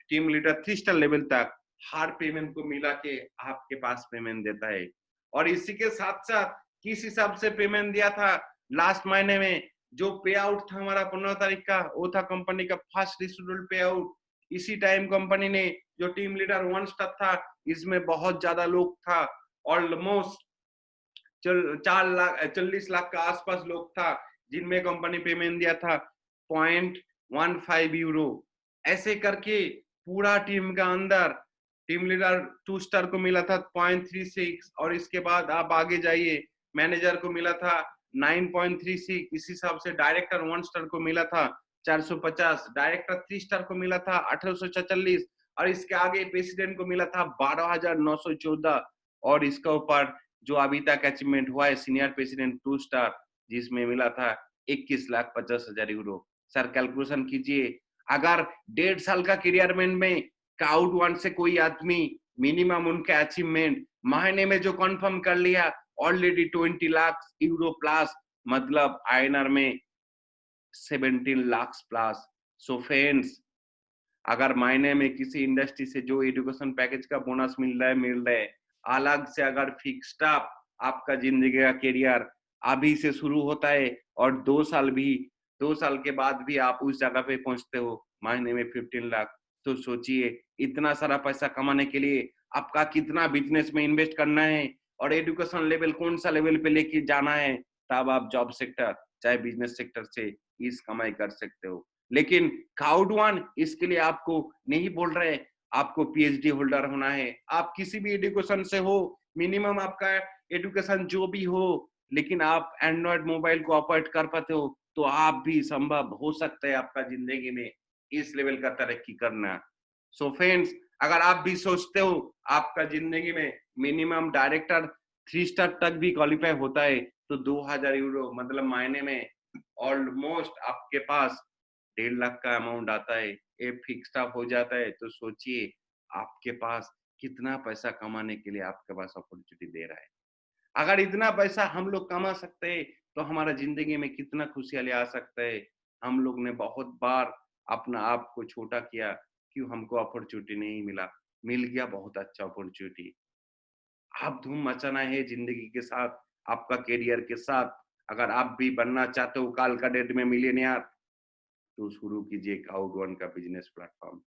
टीम लीडर 3 स्टार लेवल तक, हर पेमेंट को मिला के आपके पास पेमेंट देता है। और इसी के साथ-साथ किस हिसाब से पेमेंट दिया था लास्ट महीने में, जो पे आउट था हमारा 15 तारीख का, वो था कंपनी का फर्स्ट शेड्यूल्ड पे आउट। इसी टाइम कंपनी ने जो टीम लीडर 1 स्टार था, इसमें बहुत ज्यादा लोग था, ऑलमोस्ट 40 लाख के आसपास लोग था, जिनमें कंपनी पेमेंट दिया था 0.15 यूरो। ऐसे करके पूरा टीम का अंदर टीम लीडर 2 स्टार को मिला था 0.36, और इसके बाद आप आगे जाइए, मैनेजर को मिला था 9.36। इस हिसाब से डायरेक्टर 1 स्टार को मिला था 450, डायरेक्टर 3 स्टार को मिला था 1846, और इसके आगे प्रेसिडेंट को मिला था 12,914। और इसका ऊपर जो अभी तक अचीवमेंट हुआ है सीनियर प्रेसिडेंट 2 स्टार, जिसमें मिला था 21,50,000 यूरो। सर कैलकुलेशन कीजिए, अगर 1.5 साल का कैरियरमेंट में काउट वन से कोई आदमी मिनिमम उनका अचीवमेंट महीने में जो कंफर्म कर लिया ऑलरेडी 20 लाख यूरो प्लस, मतलब आईएनआर में 17 लाख प्लस। सो फ्रेंड्स, अगर महीने में किसी इंडस्ट्री से जो एजुकेशन पैकेज का बोनस मिल रहा है, अलग से अगर फिक्स्ड अप आपका जिंदगी का करियर अभी से शुरू होता है और 2 साल के बाद भी आप उस जगह पे पहुंचते हो महीने में 15 लाख, तो सोचिए इतना सारा पैसा कमाने के लिए आपका कितना बिजनेस में इन्वेस्ट करना है और एजुकेशन लेवल कौन सा लेवल पे लेके जाना है, तब आप जॉब सेक्टर चाहे बिजनेस सेक्टर से इस कमाई कर सकते हो। लेकिन काउट वन इसके लिए आपको नहीं बोल रहे आपको पीएचडी होल्डर होना है, आप किसी भी एजुकेशन से हो, मिनिमम आपका एजुकेशन जो भी हो, लेकिन आप एंड्रॉइड मोबाइल को ऑपरेट कर पाते हो, तो आप भी संभव हो सकता है आपका जिंदगी में इस लेवल का तरक्की करना। सो फ्रेंड्स, अगर आप भी सोचते हो आपका जिंदगी में मिनिमम डायरेक्टर 3 स्टार तक भी क्वालिफाई होता है, तो 2000 यूरो मतलब महीने में ऑलमोस्ट आपके पास 1.5 लाख का अमाउंट आता है, ये फिक्स्ड अप हो जाता है, तो सोचिए आपके पास कितना पैसा कमाने के लिए आपके पास अपॉर्चुनिटी दे रहा है। अगर इतना पैसा हम लोग कमा सकते हैं तो हमारा जिंदगी में कितना खुशहाली आ सकता है। हम लोग ने बहुत बार अपना आप को छोटा किया, क्यों हमको अपॉर्चुनिटी नहीं मिला, मिल गया बहुत अच्छा अपॉर्चुनिटी। आप धूम मचाना है जिंदगी के साथ, आपका करियर के साथ। अगर आप भी बनना चाहते हो काल का डेट में मिलियनेयर, तो शुरू कीजिए काउट वन का बिजनेस प्लेटफॉर्म,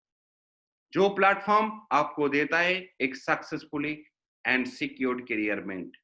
जो प्लेटफॉर्म आपको देता है एक सक्सेसफुली एंड सिक्योर्ड करियरमेंट।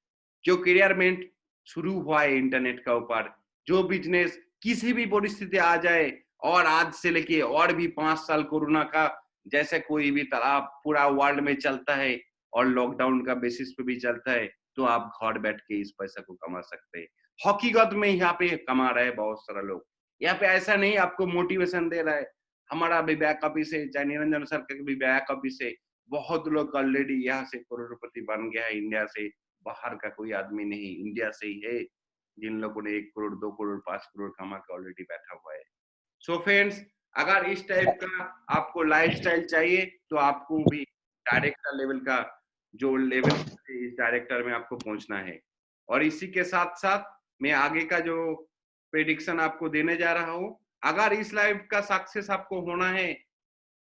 जो करियरमेंट शुरू हुआ है इंटरनेट का ऊपर, जो बिजनेस किसी भी परिस्थिति आ जाए, और आज से लेके और भी 5 साल कोरोना का जैसे कोई भी तरह पूरा वर्ल्ड में चलता है और लॉकडाउन का बेसिस पे भी चलता है, तो आप घर बैठ के इस पैसा को कमा सकते हैं। हकीकत में यहाँ पे कमा रहे हैं बहुत सारे लोग। यहाँ पे ऐसा नहीं आपको मोटिवेशन दे रहा है, हमारा भी बैक ऑफिस है, चाहे निरंजन सर का भी बैक ऑफिस है, बहुत लोग ऑलरेडी यहाँ से करोड़पति बन गया है इंडिया से, बाहर का कोई आदमी नहीं, इंडिया से ही है, जिन लोगों ने 1 करोड़ 2 करोड़ 5 करोड़ कमा के ऑलरेडी बैठा हुआ है। सो फ्रेंड्स, अगर इस टाइप का आपको लाइफस्टाइल चाहिए तो आपको भी डायरेक्टर लेवल का जो लेवल इस डायरेक्टर में आपको पहुंचना है। और इसी के साथ साथ मैं आगे का जो प्रेडिक्शन आपको देने जा रहा हूँ, अगर इस लाइफ का सक्सेस आपको होना है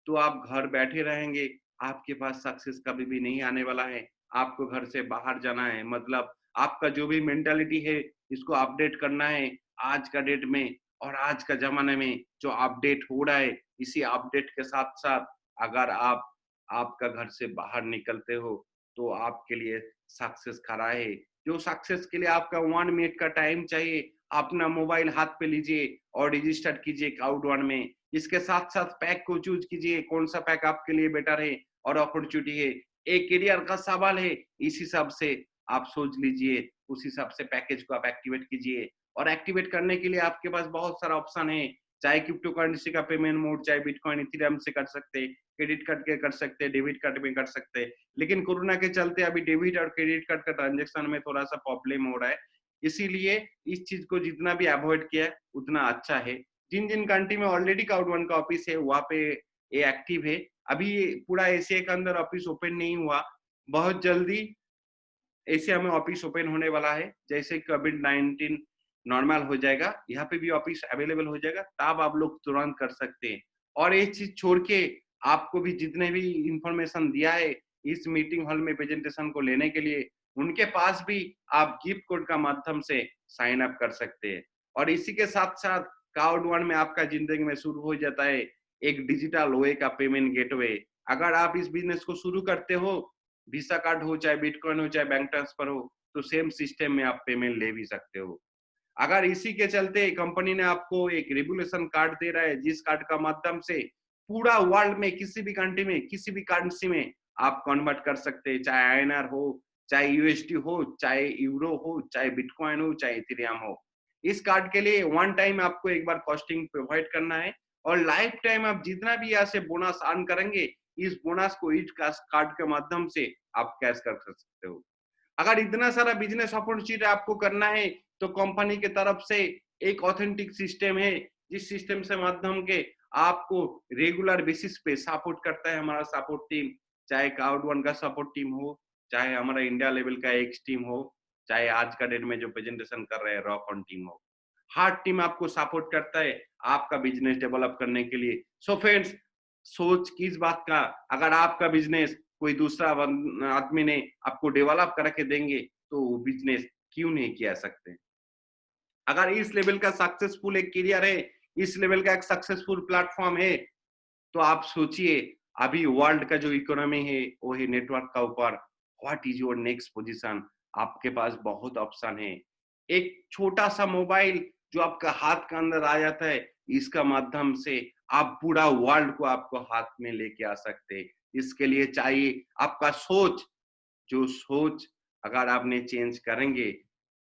तो आप घर बैठे रहेंगे, आपके पास सक्सेस कभी भी नहीं आने वाला है। आपको घर से बाहर जाना है, मतलब आपका जो भी मेंटालिटी है इसको अपडेट करना है आज का डेट में और आज का जमाने में जो अपडेट हो रहा है, इसी अपडेट के साथ साथ अगर आप आपका घर से बाहर निकलते हो तो आपके लिए सक्सेस खड़ा है। जो सक्सेस के लिए आपका 1 मिनट का टाइम चाहिए, अपना मोबाइल हाथ पे लीजिए और रजिस्टर कीजिए क्लाउड वन में। इसके साथ साथ पैक को चूज कीजिए, कौन सा पैक आपके लिए बेटर है और अपॉर्चुनिटी है। एक करियर का सवाल है, इस हिसाब से आप सोच लीजिए, उस हिसाब से पैकेज को आप एक्टिवेट कीजिए। और एक्टिवेट करने के लिए आपके पास बहुत सारा ऑप्शन है, चाहे क्रिप्टो करेंसी का पेमेंट मोड, चाहे बिटकॉइन इथेरियम से कर सकते हैं, क्रेडिट कार्ड के कर सकते हैं, डेबिट कार्ड में कर सकते हैं। लेकिन कोरोना के चलते अभी डेबिट और क्रेडिट कार्ड का ट्रांजेक्शन में थोड़ा सा प्रॉब्लम हो रहा है, इसीलिए इस चीज को जितना भी अवॉइड किया है उतना अच्छा है। जिन जिन कंट्री में ऑलरेडी क्लाउड वन का ऑफिस है वहां पे ये एक्टिव है। अभी पूरा एशिया के अंदर ऑफिस ओपन नहीं हुआ, बहुत जल्दी एशिया में ऑफिस ओपन होने वाला है। जैसे कोविड-19 नॉर्मल हो जाएगा, यहाँ पे भी ऑफिस अवेलेबल हो जाएगा, तब आप लोग तुरंत कर सकते हैं। और ये चीज छोड़ के आपको भी जितने भी इंफॉर्मेशन दिया है इस मीटिंग हॉल में प्रेजेंटेशन को लेने के लिए, उनके पास भी आप गिफ्ट कोड का माध्यम से साइन अप कर सकते हैं। और इसी के साथ साथ क्लाउड वन में आपका जिंदगी में शुरू हो जाता है एक डिजिटल वे का पेमेंट गेटवे। अगर आप इस बिजनेस को शुरू करते हो, वीसा कार्ड हो, चाहे बिटकॉइन हो, चाहे बैंक ट्रांसफर हो, तो सेम सिस्टम में आप पेमेंट ले भी सकते हो। अगर इसी के चलते कंपनी ने आपको एक रेगुलेशन कार्ड दे रहा है, जिस कार्ड का माध्यम से पूरा वर्ल्ड में किसी भी कंट्री में, किसी भी करेंसी में आप कन्वर्ट कर सकते हैं, चाहे आईएनआर हो, चाहे यूएसडी हो, चाहे यूरो हो, चाहे बिटकॉइन हो, चाहे इथेरियम हो। इस कार्ड के लिए वन टाइम आपको एक बार कॉस्टिंग प्रोवाइड करना है और लाइफ टाइम आप जितना भी यहाँ से बोनस अर्न करेंगे, इस बोनस को इस कार्ड के माध्यम से आप कैश कर सकते हो। अगर इतना सारा बिजनेस अपॉर्चुनिटी आपको करना है तो कंपनी के तरफ से एक ऑथेंटिक सिस्टम है, जिस सिस्टम से माध्यम के आपको रेगुलर बेसिस पे सपोर्ट करता है हमारा सपोर्ट टीम। चाहे क्लाउड वन का सपोर्ट टीम हो, चाहे हमारा इंडिया लेवल का एक्स टीम हो, चाहे आज का डेट में जो प्रेजेंटेशन कर रहे हैं रॉक ऑन टीम हो, हर टीम आपको सपोर्ट करता है आपका बिजनेस डेवलप करने के लिए। सो फ्रेंड्स, सोच किस बात का, अगर आपका बिजनेस कोई दूसरा आदमी ने आपको डेवलप करके देंगे तो वो बिजनेस क्यों नहीं किया सकते। अगर इस लेवल का सक्सेसफुल एक करियर है, इस लेवल का एक सक्सेसफुल प्लेटफॉर्म है, तो आप सोचिए अभी वर्ल्ड का जो इकोनॉमी है वो है नेटवर्क का ऊपर। What is your next position? आपके पास बहुत ऑप्शन है। एक छोटा सा मोबाइल जो आपका हाथ के अंदर आ जाता है, इसका माध्यम से आप पूरा वर्ल्ड को आपको हाथ में लेके आ सकते हैं। इसके लिए चाहिए आपका सोच। जो सोच अगर आपने चेंज करेंगे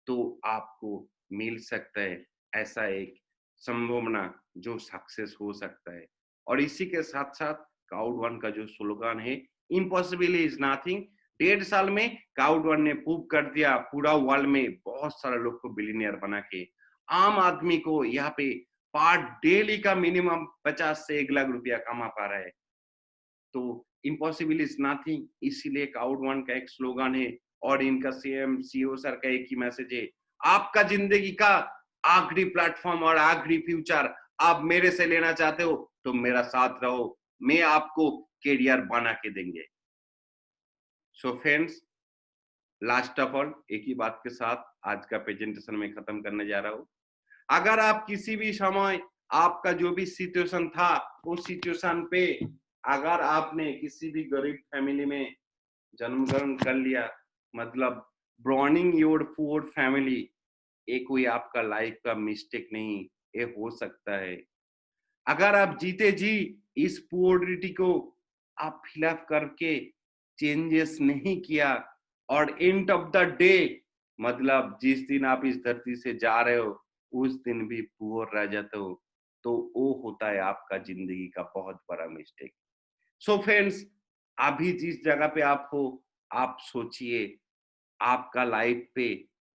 तो आपको मिल सकता है ऐसा एक संभावना जो सक्सेस हो सकता है। और इसी के साथ साथ क्लाउड वन का जो स्लोगन है, इम्पॉसिबल इज नथिंग। 1.5 साल में क्लाउड वन ने प्रूव कर दिया पूरा वर्ल्ड में बहुत सारे लोग को बिलियनियर बना के। आम आदमी को यहाँ पे पर डेली का मिनिमम 50 से 1 लाख रुपया कमा पा रहा है। तो इम्पॉसिबल इज नथिंग, इसीलिए क्लाउड वन का एक स्लोगन है। और इनका सीएम सीईओ सर का एक ही मैसेज है, आपका जिंदगी का आखिरी प्लेटफॉर्म और आखिरी फ्यूचर आप मेरे से लेना चाहते हो तो मेरा साथ रहो, मैं आपको करियर बना के देंगे। So friends, last of all एक ही बात के साथ आज का प्रेजेंटेशन में खत्म करने जा रहा हूँ। अगर आप किसी भी समय आपका जो भी सिचुएशन था उस सिचुएशन पे अगर आपने किसी भी गरीब फैमिली में जन्म ग्रहण कर लिया, मतलब ब्रॉनिंग योर पुअर फैमिली, ये कोई आपका लाइफ का मिस्टेक नहीं, ये हो सकता है। अगर आप जीते जी इस पुअरिटी को आप फिलअप करके चेंजेस नहीं किया और एंड ऑफ द डे, मतलब जिस दिन आप इस धरती से जा रहे हो उस दिन भी पुअर रह जाते हो, तो वो होता है आपका जिंदगी का बहुत बड़ा मिस्टेक। सो फ्रेंड्स, अभी जिस जगह पे आप हो, आप सोचिए आपका लाइफ पे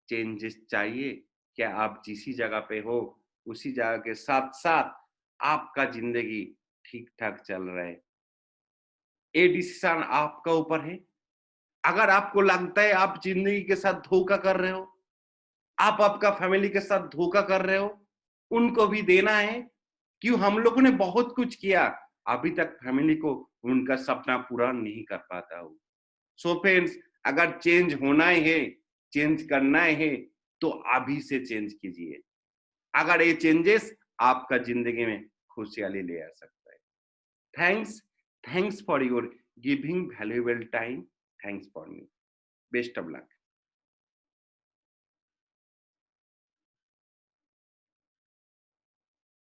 चेंजेस चाहिए क्या? आप जिस जगह पे हो उसी जगह के साथ साथ आपका जिंदगी ठीक ठाक चल रहा है, ये डिसीजन आपका ऊपर है। अगर आपको लगता है आप जिंदगी के साथ धोखा कर रहे हो, आप आपका फैमिली के साथ धोखा कर रहे हो, उनको भी देना है। क्यों? हम लोगों ने बहुत कुछ किया, अभी तक फैमिली को उनका सपना पूरा नहीं कर पाता हूँ। सो फ्रेंड्स, अगर चेंज होना ही है, चेंज करना है, तो अभी से चेंज कीजिए। अगर ये चेंजेस आपका जिंदगी में खुशहाली ले आ सकता है। Thanks, thanks for your giving valuable time. Thanks for me. Best of luck.